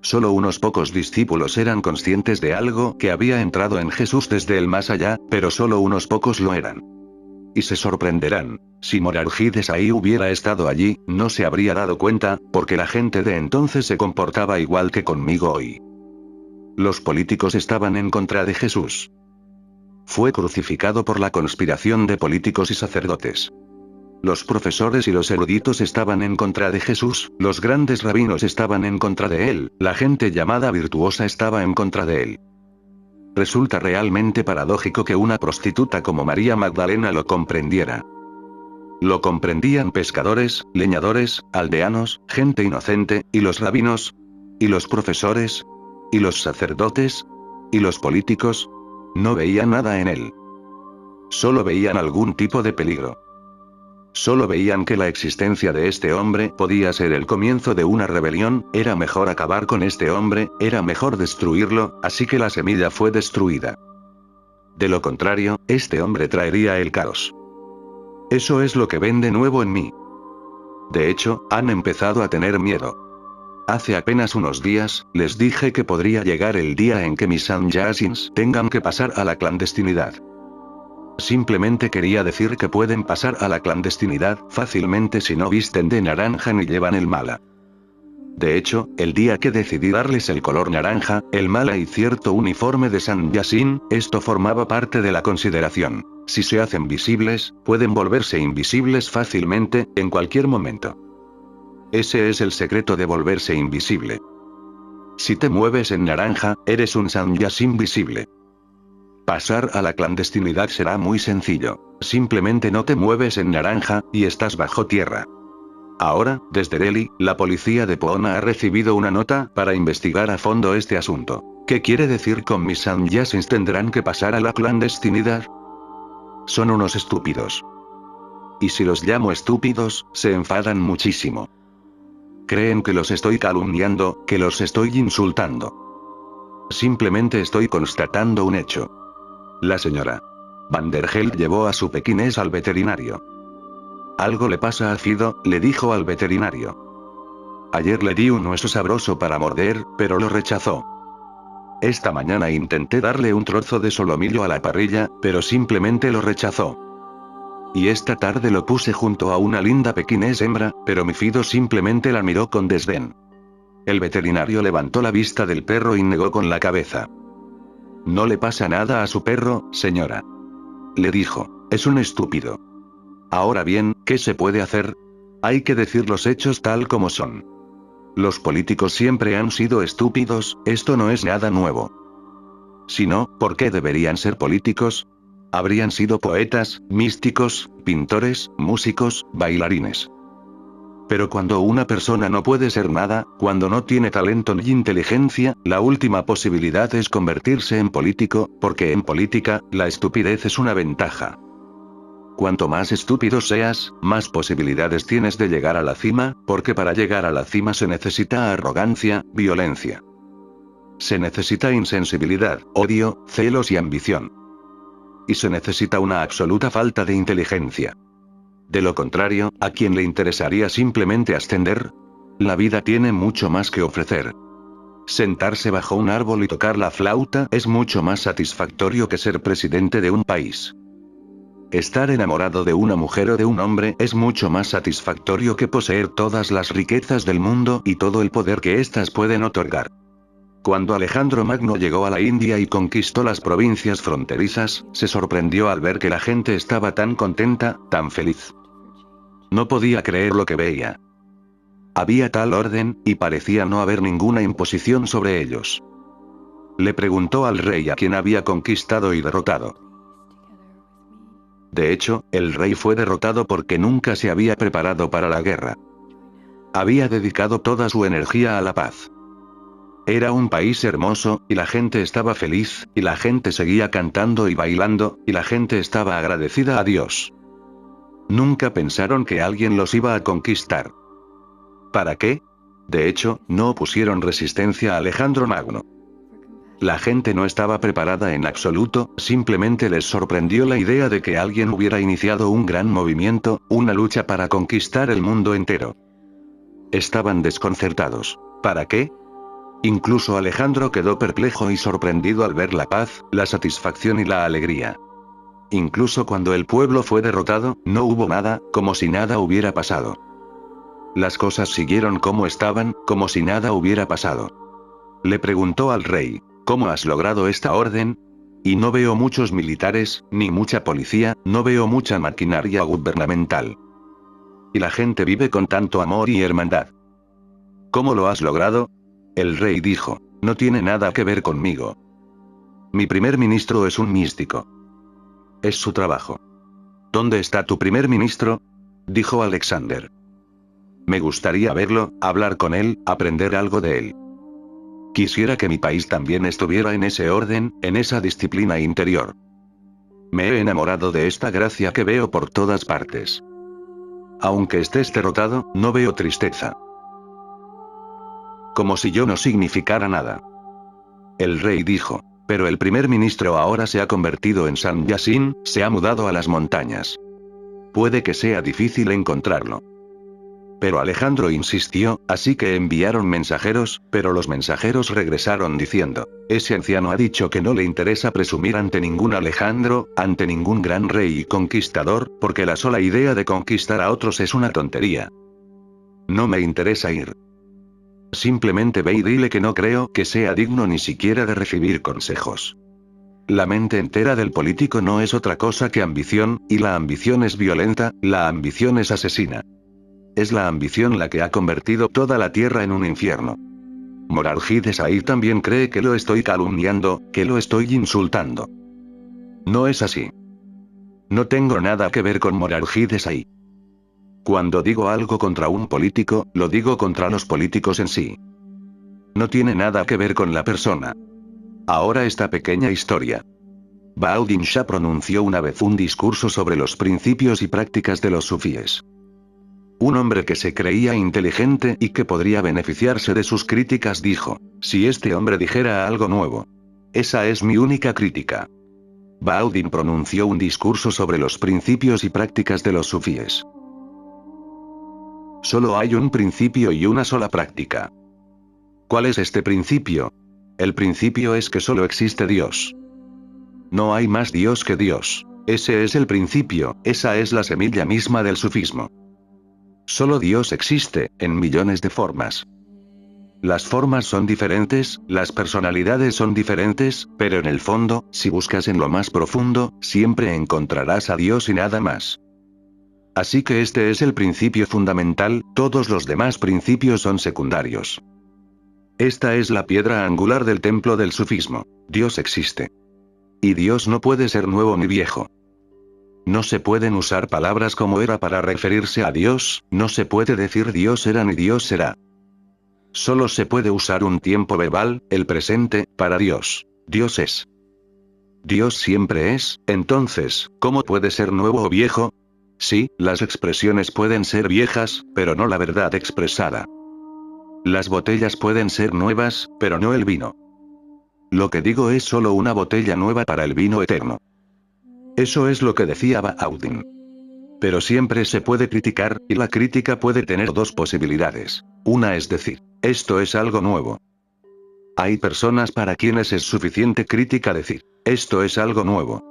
Solo unos pocos discípulos eran conscientes de algo que había entrado en Jesús desde el más allá, pero solo unos pocos lo eran. Y se sorprenderán, si Morarji Desai hubiera estado allí, no se habría dado cuenta, porque la gente de entonces se comportaba igual que conmigo hoy. Los políticos estaban en contra de Jesús. Fue crucificado por la conspiración de políticos y sacerdotes. Los profesores y los eruditos estaban en contra de Jesús, los grandes rabinos estaban en contra de él, la gente llamada virtuosa estaba en contra de él. Resulta realmente paradójico que una prostituta como María Magdalena lo comprendiera. Lo comprendían pescadores, leñadores, aldeanos, gente inocente, y los rabinos, y los profesores, y los sacerdotes, y los políticos. No veían nada en él. Solo veían algún tipo de peligro. Solo veían que la existencia de este hombre podía ser el comienzo de una rebelión, era mejor acabar con este hombre, era mejor destruirlo, así que la semilla fue destruida. De lo contrario, este hombre traería el caos. Eso es lo que ven de nuevo en mí. De hecho, han empezado a tener miedo. Hace apenas unos días, les dije que podría llegar el día en que mis sannyasins tengan que pasar a la clandestinidad. Simplemente quería decir que pueden pasar a la clandestinidad fácilmente si no visten de naranja ni llevan el mala. De hecho, el día que decidí darles el color naranja, el mala y cierto uniforme de sannyasin, esto formaba parte de la consideración. Si se hacen visibles, pueden volverse invisibles fácilmente, en cualquier momento. Ese es el secreto de volverse invisible. Si te mueves en naranja, eres un sannyasin visible. Pasar a la clandestinidad será muy sencillo. Simplemente no te mueves en naranja, y estás bajo tierra. Ahora, desde Delhi, la policía de Poona ha recibido una nota para investigar a fondo este asunto. ¿Qué quiere decir con mis sannyasins tendrán que pasar a la clandestinidad? Son unos estúpidos. Y si los llamo estúpidos, se enfadan muchísimo. Creen que los estoy calumniando, que los estoy insultando. Simplemente estoy constatando un hecho. La señora Vandergeld llevó a su pequinés al veterinario. Algo le pasa a Fido, le dijo al veterinario. Ayer le di un hueso sabroso para morder, pero lo rechazó. Esta mañana intenté darle un trozo de solomillo a la parrilla, pero simplemente lo rechazó. Y esta tarde lo puse junto a una linda pequinés hembra, pero mi Fido simplemente la miró con desdén. El veterinario levantó la vista del perro y negó con la cabeza. No le pasa nada a su perro, señora. Le dijo, es un estúpido. Ahora bien, ¿qué se puede hacer? Hay que decir los hechos tal como son. Los políticos siempre han sido estúpidos, esto no es nada nuevo. Si no, ¿por qué deberían ser políticos? Habrían sido poetas, místicos, pintores, músicos, bailarines. Pero cuando una persona no puede ser nada, cuando no tiene talento ni inteligencia, la última posibilidad es convertirse en político, porque en política, la estupidez es una ventaja. Cuanto más estúpido seas, más posibilidades tienes de llegar a la cima, porque para llegar a la cima se necesita arrogancia, violencia. Se necesita insensibilidad, odio, celos y ambición. Y se necesita una absoluta falta de inteligencia. De lo contrario, ¿a quién le interesaría simplemente ascender? La vida tiene mucho más que ofrecer. Sentarse bajo un árbol y tocar la flauta es mucho más satisfactorio que ser presidente de un país. Estar enamorado de una mujer o de un hombre es mucho más satisfactorio que poseer todas las riquezas del mundo y todo el poder que éstas pueden otorgar. Cuando Alejandro Magno llegó a la India y conquistó las provincias fronterizas, se sorprendió al ver que la gente estaba tan contenta, tan feliz. No podía creer lo que veía. Había tal orden, y parecía no haber ninguna imposición sobre ellos. Le preguntó al rey a quien había conquistado y derrotado. De hecho, el rey fue derrotado porque nunca se había preparado para la guerra. Había dedicado toda su energía a la paz. Era un país hermoso, y la gente estaba feliz, y la gente seguía cantando y bailando, y la gente estaba agradecida a Dios. Nunca pensaron que alguien los iba a conquistar. ¿Para qué? De hecho, no opusieron resistencia a Alejandro Magno. La gente no estaba preparada en absoluto, simplemente les sorprendió la idea de que alguien hubiera iniciado un gran movimiento, una lucha para conquistar el mundo entero. Estaban desconcertados. ¿Para qué? Incluso Alejandro quedó perplejo y sorprendido al ver la paz, la satisfacción y la alegría. Incluso cuando el pueblo fue derrotado, no hubo nada, como si nada hubiera pasado. Las cosas siguieron como estaban, como si nada hubiera pasado. Le preguntó al rey, ¿cómo has logrado esta orden? Y no veo muchos militares, ni mucha policía, no veo mucha maquinaria gubernamental. Y la gente vive con tanto amor y hermandad. ¿Cómo lo has logrado? El rey dijo, no tiene nada que ver conmigo. Mi primer ministro es un místico. Es su trabajo. ¿Dónde está tu primer ministro? Dijo Alexander. Me gustaría verlo, hablar con él, aprender algo de él. Quisiera que mi país también estuviera en ese orden, en esa disciplina interior. Me he enamorado de esta gracia que veo por todas partes. Aunque estés derrotado, no veo tristeza. Como si yo no significara nada. El rey dijo, pero el primer ministro ahora se ha convertido en San Yasin, se ha mudado a las montañas. Puede que sea difícil encontrarlo. Pero Alejandro insistió, así que enviaron mensajeros, pero los mensajeros regresaron diciendo, ese anciano ha dicho que no le interesa presumir ante ningún Alejandro, ante ningún gran rey y conquistador, porque la sola idea de conquistar a otros es una tontería. No me interesa ir. Simplemente ve y dile que no creo que sea digno ni siquiera de recibir consejos. La mente entera del político no es otra cosa que ambición, y la ambición es violenta, la ambición es asesina. Es la ambición la que ha convertido toda la tierra en un infierno. Morarji Desai también cree que lo estoy calumniando, que lo estoy insultando. No es así. No tengo nada que ver con Morarji Desai. Cuando digo algo contra un político, lo digo contra los políticos en sí. No tiene nada que ver con la persona. Ahora esta pequeña historia. Bauddin Shah pronunció una vez un discurso sobre los principios y prácticas de los sufíes. Un hombre que se creía inteligente y que podría beneficiarse de sus críticas dijo, si este hombre dijera algo nuevo. Esa es mi única crítica. Bauddin pronunció un discurso sobre los principios y prácticas de los sufíes. Solo hay un principio y una sola práctica. ¿Cuál es este principio? El principio es que solo existe Dios. No hay más Dios que Dios. Ese es el principio, esa es la semilla misma del sufismo. Solo Dios existe, en millones de formas. Las formas son diferentes, las personalidades son diferentes, pero en el fondo, si buscas en lo más profundo, siempre encontrarás a Dios y nada más. Así que este es el principio fundamental, todos los demás principios son secundarios. Esta es la piedra angular del templo del sufismo. Dios existe. Y Dios no puede ser nuevo ni viejo. No se pueden usar palabras como era para referirse a Dios, no se puede decir Dios era ni Dios será. Solo se puede usar un tiempo verbal, el presente, para Dios. Dios es. Dios siempre es, entonces, ¿cómo puede ser nuevo o viejo? Sí, las expresiones pueden ser viejas, pero no la verdad expresada. Las botellas pueden ser nuevas, pero no el vino. Lo que digo es solo una botella nueva para el vino eterno. Eso es lo que decía Baudin. Pero siempre se puede criticar, y la crítica puede tener dos posibilidades. Una es decir, esto es algo nuevo. Hay personas para quienes es suficiente crítica decir, esto es algo nuevo.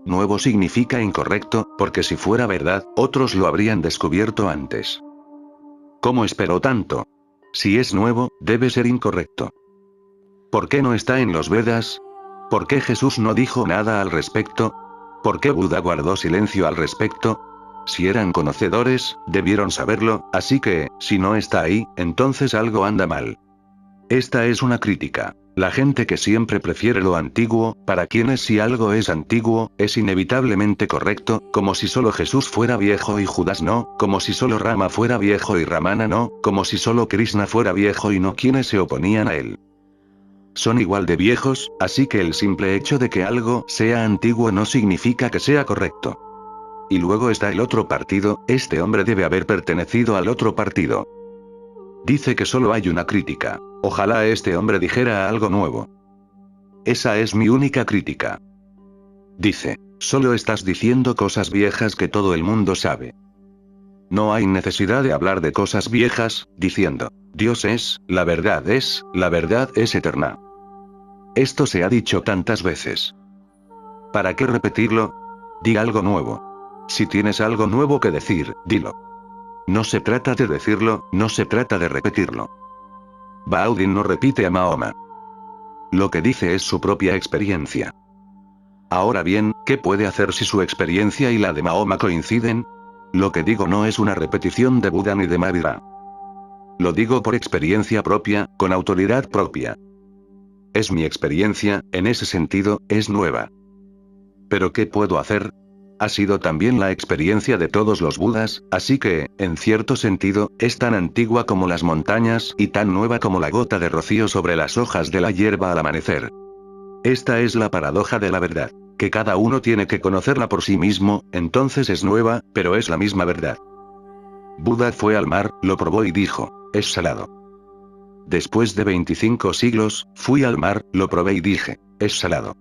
Nuevo significa incorrecto, porque si fuera verdad, otros lo habrían descubierto antes. ¿Cómo esperó tanto? Si es nuevo, debe ser incorrecto. ¿Por qué no está en los Vedas? ¿Por qué Jesús no dijo nada al respecto? ¿Por qué Buda guardó silencio al respecto? Si eran conocedores, debieron saberlo, así que, si no está ahí, entonces algo anda mal. Esta es una crítica. La gente que siempre prefiere lo antiguo, para quienes si algo es antiguo, es inevitablemente correcto, como si solo Jesús fuera viejo y Judas no, como si solo Rama fuera viejo y Ramana no, como si solo Krishna fuera viejo y no quienes se oponían a él. Son igual de viejos, así que el simple hecho de que algo sea antiguo no significa que sea correcto. Y luego está el otro partido, este hombre debe haber pertenecido al otro partido. Dice que solo hay una crítica. Ojalá este hombre dijera algo nuevo. Esa es mi única crítica. Dice, solo estás diciendo cosas viejas que todo el mundo sabe. No hay necesidad de hablar de cosas viejas, diciendo, Dios es, la verdad es eterna. Esto se ha dicho tantas veces. ¿Para qué repetirlo? Di algo nuevo. Si tienes algo nuevo que decir, dilo. No se trata de decirlo, no se trata de repetirlo. Baudin no repite a Mahoma. Lo que dice es su propia experiencia. Ahora bien, ¿qué puede hacer si su experiencia y la de Mahoma coinciden? Lo que digo no es una repetición de Buda ni de Mahavira. Lo digo por experiencia propia, con autoridad propia. Es mi experiencia, en ese sentido, es nueva. ¿Pero qué puedo hacer? Ha sido también la experiencia de todos los Budas, así que, en cierto sentido, es tan antigua como las montañas y tan nueva como la gota de rocío sobre las hojas de la hierba al amanecer. Esta es la paradoja de la verdad, que cada uno tiene que conocerla por sí mismo, entonces es nueva, pero es la misma verdad. Buda fue al mar, lo probó y dijo, es salado. Después de 25 siglos, fui al mar, lo probé y dije, es salado.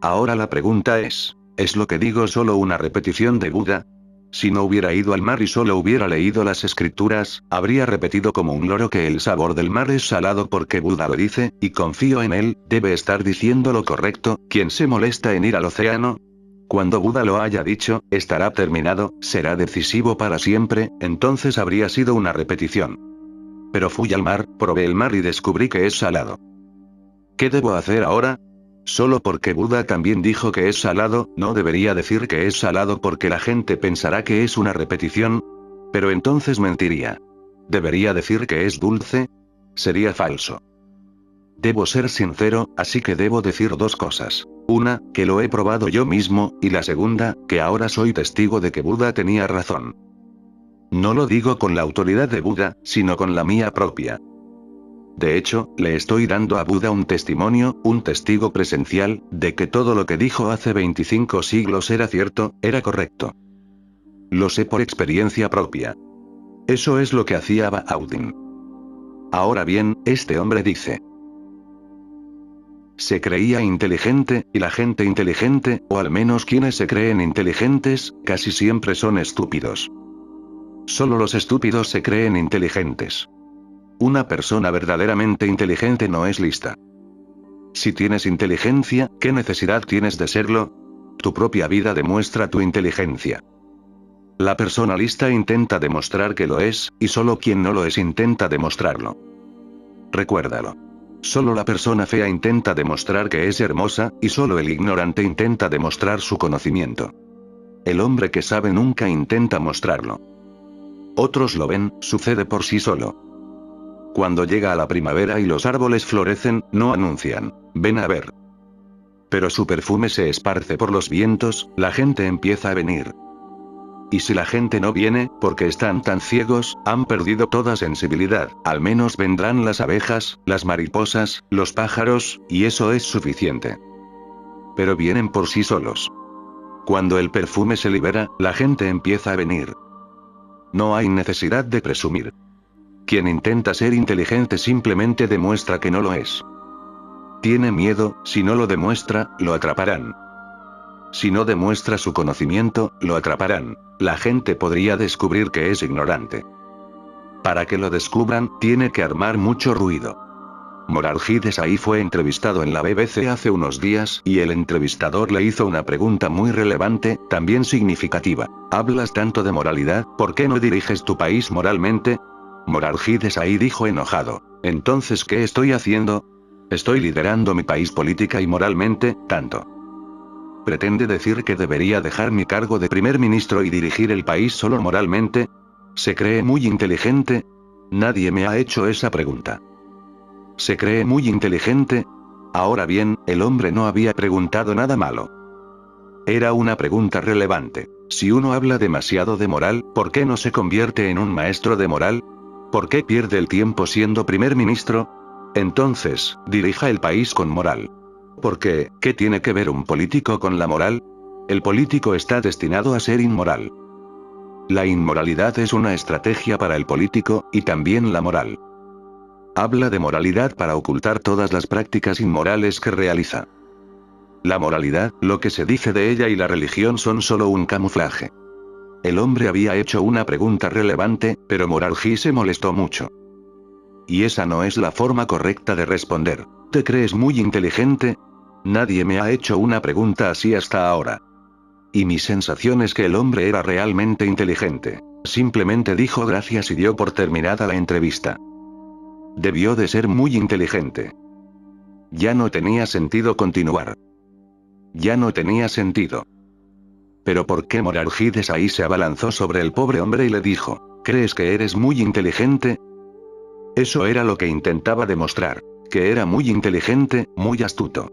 Ahora la pregunta ¿es lo que digo solo una repetición de Buda? Si no hubiera ido al mar y solo hubiera leído las escrituras, habría repetido como un loro que el sabor del mar es salado porque Buda lo dice, y confío en él, debe estar diciendo lo correcto, ¿quién se molesta en ir al océano? Cuando Buda lo haya dicho, estará terminado, será decisivo para siempre, entonces habría sido una repetición. Pero fui al mar, probé el mar y descubrí que es salado. ¿Qué debo hacer ahora? Solo porque Buda también dijo que es salado, no debería decir que es salado porque la gente pensará que es una repetición. Pero entonces mentiría. ¿Debería decir que es dulce? Sería falso. Debo ser sincero, así que debo decir dos cosas. Una, que lo he probado yo mismo, y la segunda, que ahora soy testigo de que Buda tenía razón. No lo digo con la autoridad de Buda, sino con la mía propia. De hecho, le estoy dando a Buda un testimonio, un testigo presencial, de que todo lo que dijo hace 25 siglos era cierto, era correcto. Lo sé por experiencia propia. Eso es lo que hacía Baudin. Ahora bien, este hombre dice. Se creía inteligente, y la gente inteligente, o al menos quienes se creen inteligentes, casi siempre son estúpidos. Solo los estúpidos se creen inteligentes. Una persona verdaderamente inteligente no es lista. Si tienes inteligencia, ¿qué necesidad tienes de serlo? tu propia vida demuestra tu inteligencia. La persona lista intenta demostrar que lo es, y solo quien no lo es intenta demostrarlo. Recuérdalo. Solo la persona fea intenta demostrar que es hermosa, y solo el ignorante intenta demostrar su conocimiento. El hombre que sabe nunca intenta mostrarlo. Otros lo ven, sucede por sí solo. Cuando llega la primavera y los árboles florecen, no anuncian, ven a ver. Pero su perfume se esparce por los vientos, la gente empieza a venir. Y si la gente no viene, porque están tan ciegos, han perdido toda sensibilidad, al menos vendrán las abejas, las mariposas, los pájaros, y eso es suficiente. Pero vienen por sí solos. Cuando el perfume se libera, la gente empieza a venir. No hay necesidad de presumir. Quien intenta ser inteligente simplemente demuestra que no lo es. Tiene miedo, si no lo demuestra, lo atraparán. Si no demuestra su conocimiento, lo atraparán. La gente podría descubrir que es ignorante. Para que lo descubran, tiene que armar mucho ruido. Morarji Desai fue entrevistado en la BBC hace unos días, y el entrevistador le hizo una pregunta muy relevante, también significativa. ¿Hablas tanto de moralidad, por qué no diriges tu país moralmente? Morarji Desai dijo enojado. ¿Entonces qué estoy haciendo? Estoy liderando mi país política y moralmente, tanto. ¿Pretende decir que debería dejar mi cargo de primer ministro y dirigir el país solo moralmente? ¿Se cree muy inteligente? Nadie me ha hecho esa pregunta. ¿Se cree muy inteligente? Ahora bien, el hombre no había preguntado nada malo. Era una pregunta relevante. Si uno habla demasiado de moral, ¿por qué no se convierte en un maestro de moral? ¿Por qué pierde el tiempo siendo primer ministro? Entonces, dirija el país con moral. ¿Por qué? ¿Qué tiene que ver un político con la moral? El político está destinado a ser inmoral. La inmoralidad es una estrategia para el político, y también la moral. Habla de moralidad para ocultar todas las prácticas inmorales que realiza. La moralidad, lo que se dice de ella y la religión son solo un camuflaje. El hombre había hecho una pregunta relevante, pero Morarji se molestó mucho. Y esa no es la forma correcta de responder. ¿Te crees muy inteligente? Nadie me ha hecho una pregunta así hasta ahora. Y mi sensación es que el hombre era realmente inteligente. Simplemente dijo gracias y dio por terminada la entrevista. Debió de ser muy inteligente. Ya no tenía sentido continuar. Ya no tenía sentido. Pero ¿por qué Morarji Desai se abalanzó sobre el pobre hombre y le dijo, ¿crees que eres muy inteligente? Eso era lo que intentaba demostrar, que era muy inteligente, muy astuto.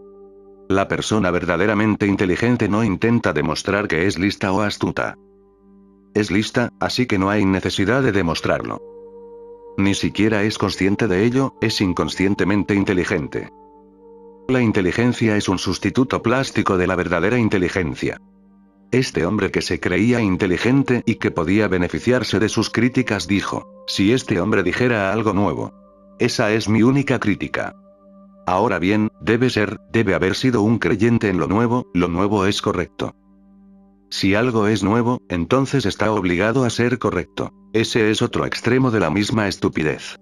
La persona verdaderamente inteligente no intenta demostrar que es lista o astuta. Es lista, así que no hay necesidad de demostrarlo. Ni siquiera es consciente de ello, es inconscientemente inteligente. La inteligencia es un sustituto plástico de la verdadera inteligencia. Este hombre que se creía inteligente y que podía beneficiarse de sus críticas dijo, si este hombre dijera algo nuevo. Esa es mi única crítica. Ahora bien, debe haber sido un creyente en lo nuevo es correcto. Si algo es nuevo, entonces está obligado a ser correcto. Ese es otro extremo de la misma estupidez.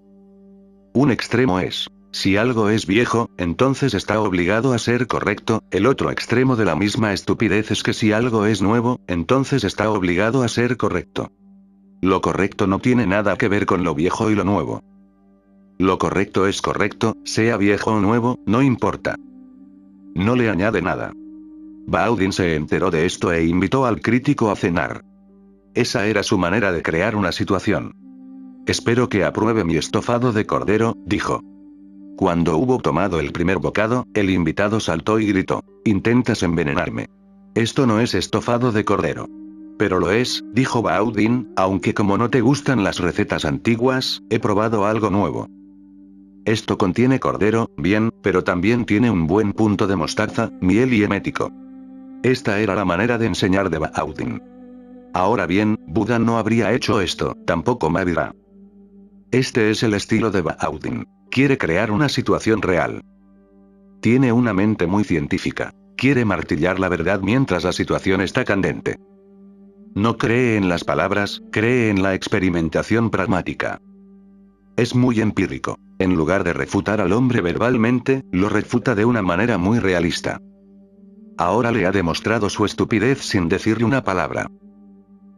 Un extremo es, si algo es viejo, entonces está obligado a ser correcto, el otro extremo de la misma estupidez es que si algo es nuevo, entonces está obligado a ser correcto. Lo correcto no tiene nada que ver con lo viejo y lo nuevo. Lo correcto es correcto, sea viejo o nuevo, no importa. No le añade nada. Baudin se enteró de esto e invitó al crítico a cenar. Esa era su manera de crear una situación. Espero que apruebe mi estofado de cordero, dijo. Cuando hubo tomado el primer bocado, el invitado saltó y gritó, «¿Intentas envenenarme? Esto no es estofado de cordero». «Pero lo es», dijo Baudin, «aunque como no te gustan las recetas antiguas, he probado algo nuevo». Esto contiene cordero, bien, pero también tiene un buen punto de mostaza, miel y emético. Esta era la manera de enseñar de Baudin. Ahora bien, Buda no habría hecho esto, tampoco Mahavira. Este es el estilo de Baudin. Quiere crear una situación real. Tiene una mente muy científica. Quiere martillar la verdad mientras la situación está candente. No cree en las palabras, cree en la experimentación pragmática. Es muy empírico. En lugar de refutar al hombre verbalmente, lo refuta de una manera muy realista. Ahora le ha demostrado su estupidez sin decirle una palabra.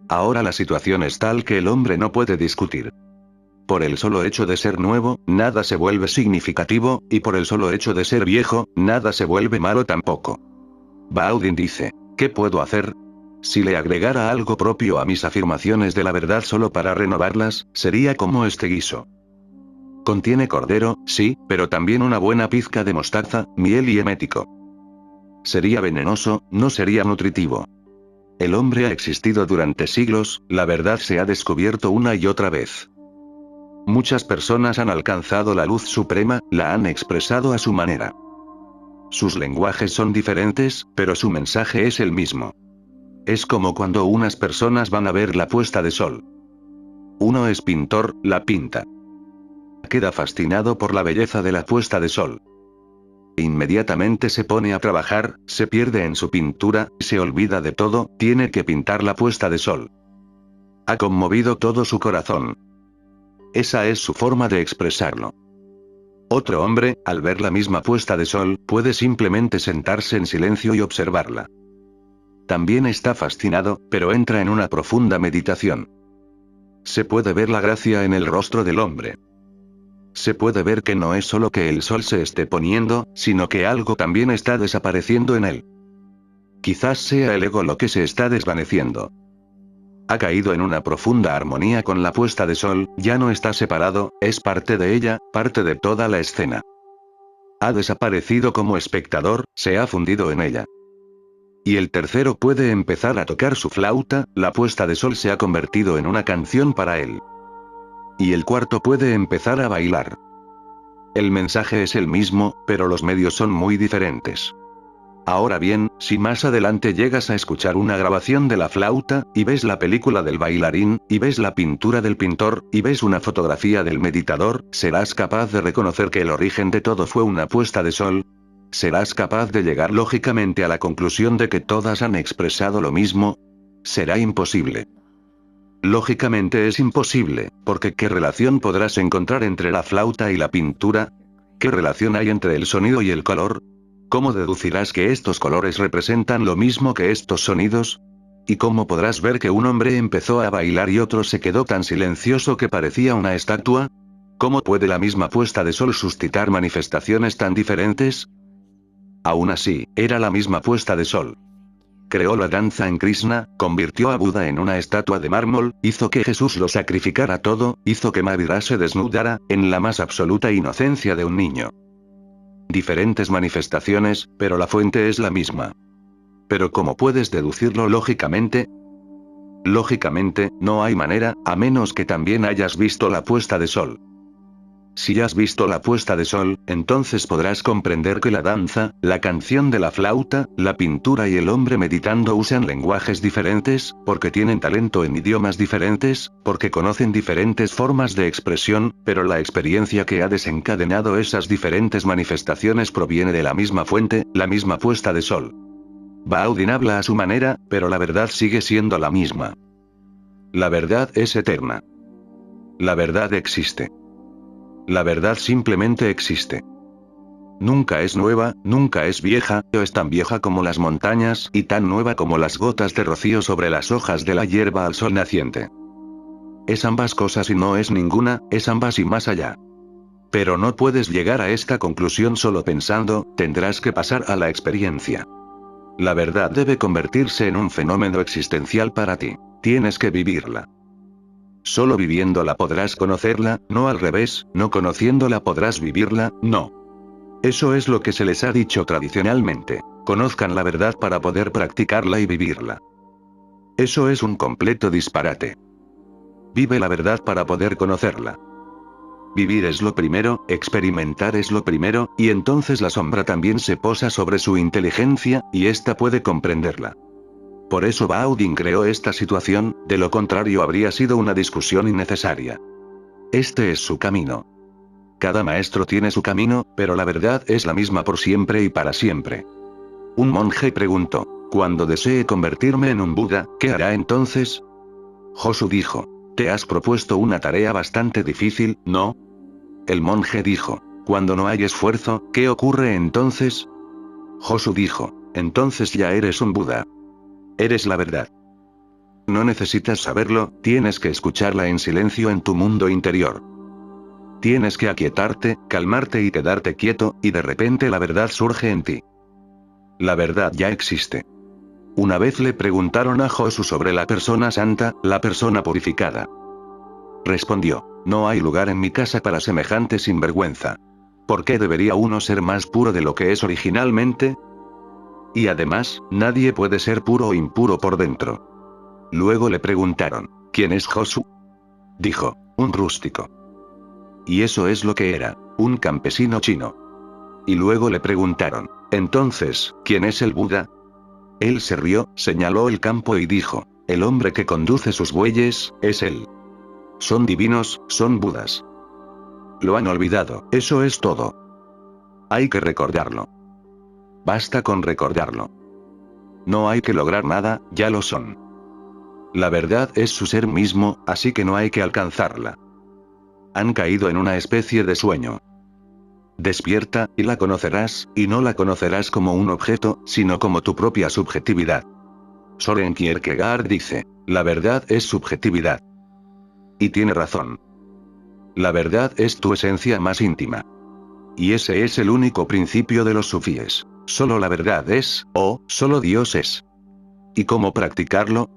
Ahora la situación es tal que el hombre no puede discutir. Por el solo hecho de ser nuevo, nada se vuelve significativo, y por el solo hecho de ser viejo, nada se vuelve malo tampoco. Baudin dice, ¿qué puedo hacer? Si le agregara algo propio a mis afirmaciones de la verdad solo para renovarlas, sería como este guiso. Contiene cordero, sí, pero también una buena pizca de mostaza, miel y emético. Sería venenoso, no sería nutritivo. El hombre ha existido durante siglos, la verdad se ha descubierto una y otra vez. Muchas personas han alcanzado la luz suprema, la han expresado a su manera. Sus lenguajes son diferentes, pero su mensaje es el mismo. Es como cuando unas personas van a ver la puesta de sol. Uno es pintor, la pinta. Queda fascinado por la belleza de la puesta de sol. Inmediatamente se pone a trabajar, se pierde en su pintura, se olvida de todo, tiene que pintar la puesta de sol. Ha conmovido todo su corazón. Esa es su forma de expresarlo. Otro hombre, al ver la misma puesta de sol, puede simplemente sentarse en silencio y observarla. También está fascinado, pero entra en una profunda meditación. Se puede ver la gracia en el rostro del hombre. Se puede ver que no es solo que el sol se esté poniendo, sino que algo también está desapareciendo en él. Quizás sea el ego lo que se está desvaneciendo. Ha caído en una profunda armonía con la puesta de sol, ya no está separado, es parte de ella, parte de toda la escena. Ha desaparecido como espectador, se ha fundido en ella. Y el tercero puede empezar a tocar su flauta, la puesta de sol se ha convertido en una canción para él. Y el cuarto puede empezar a bailar. El mensaje es el mismo, pero los medios son muy diferentes. Ahora bien, si más adelante llegas a escuchar una grabación de la flauta, y ves la película del bailarín, y ves la pintura del pintor, y ves una fotografía del meditador, ¿serás capaz de reconocer que el origen de todo fue una puesta de sol? ¿Serás capaz de llegar lógicamente a la conclusión de que todas han expresado lo mismo? Será imposible. Lógicamente es imposible, porque ¿qué relación podrás encontrar entre la flauta y la pintura? ¿Qué relación hay entre el sonido y el color? ¿Cómo deducirás que estos colores representan lo mismo que estos sonidos? ¿Y cómo podrás ver que un hombre empezó a bailar y otro se quedó tan silencioso que parecía una estatua? ¿Cómo puede la misma puesta de sol suscitar manifestaciones tan diferentes? Aún así, era la misma puesta de sol. Creó la danza en Krishna, convirtió a Buda en una estatua de mármol, hizo que Jesús lo sacrificara todo, hizo que Mahavira se desnudara, en la más absoluta inocencia de un niño. Diferentes manifestaciones, pero la fuente es la misma. Pero ¿cómo puedes deducirlo lógicamente? Lógicamente, no hay manera, a menos que también hayas visto la puesta de sol. Si has visto la puesta de sol, entonces podrás comprender que la danza, la canción de la flauta, la pintura y el hombre meditando usan lenguajes diferentes, porque tienen talento en idiomas diferentes, porque conocen diferentes formas de expresión, pero la experiencia que ha desencadenado esas diferentes manifestaciones proviene de la misma fuente, la misma puesta de sol. Baudin habla a su manera, pero la verdad sigue siendo la misma. La verdad es eterna. La verdad existe. La verdad simplemente existe. Nunca es nueva, nunca es vieja, o es tan vieja como las montañas y tan nueva como las gotas de rocío sobre las hojas de la hierba al sol naciente. Es ambas cosas y no es ninguna, es ambas y más allá. Pero no puedes llegar a esta conclusión solo pensando, tendrás que pasar a la experiencia. La verdad debe convertirse en un fenómeno existencial para ti. Tienes que vivirla. Solo viviéndola podrás conocerla, no al revés, no conociéndola podrás vivirla, no. Eso es lo que se les ha dicho tradicionalmente. Conozcan la verdad para poder practicarla y vivirla. Eso es un completo disparate. Vive la verdad para poder conocerla. Vivir es lo primero, experimentar es lo primero, y entonces la sombra también se posa sobre su inteligencia, y ésta puede comprenderla. Por eso Baudin creó esta situación, de lo contrario habría sido una discusión innecesaria. Este es su camino. Cada maestro tiene su camino, pero la verdad es la misma por siempre y para siempre. Un monje preguntó, cuando desee convertirme en un Buda, ¿qué hará entonces? Josu dijo, te has propuesto una tarea bastante difícil, ¿no? El monje dijo, cuando no hay esfuerzo, ¿qué ocurre entonces? Josu dijo, entonces ya eres un Buda. Eres la verdad. No necesitas saberlo, tienes que escucharla en silencio en tu mundo interior. Tienes que aquietarte, calmarte y quedarte quieto, y de repente la verdad surge en ti. La verdad ya existe. Una vez le preguntaron a Josu sobre la persona santa, la persona purificada. Respondió: no hay lugar en mi casa para semejante sinvergüenza. ¿Por qué debería uno ser más puro de lo que es originalmente? Y además, nadie puede ser puro o impuro por dentro. Luego le preguntaron: ¿quién es Josu? Dijo: un rústico. Y eso es lo que era, un campesino chino. Y luego le preguntaron: entonces, ¿quién es el Buda? Él se rió, señaló el campo y dijo: el hombre que conduce sus bueyes, es él. Son divinos, son Budas. Lo han olvidado, eso es todo. Hay que recordarlo. Basta con recordarlo. No hay que lograr nada, ya lo son. La verdad es su ser mismo, así que no hay que alcanzarla. Han caído en una especie de sueño. Despierta, y la conocerás, y no la conocerás como un objeto, sino como tu propia subjetividad. Soren Kierkegaard dice: la verdad es subjetividad. Y tiene razón. La verdad es tu esencia más íntima. Y ese es el único principio de los sufíes. Solo la verdad es, o solo Dios es. ¿Y cómo practicarlo?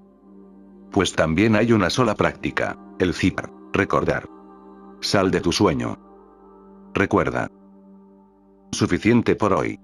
Pues también hay una sola práctica: el zikr, recordar. Sal de tu sueño. Recuerda. Suficiente por hoy.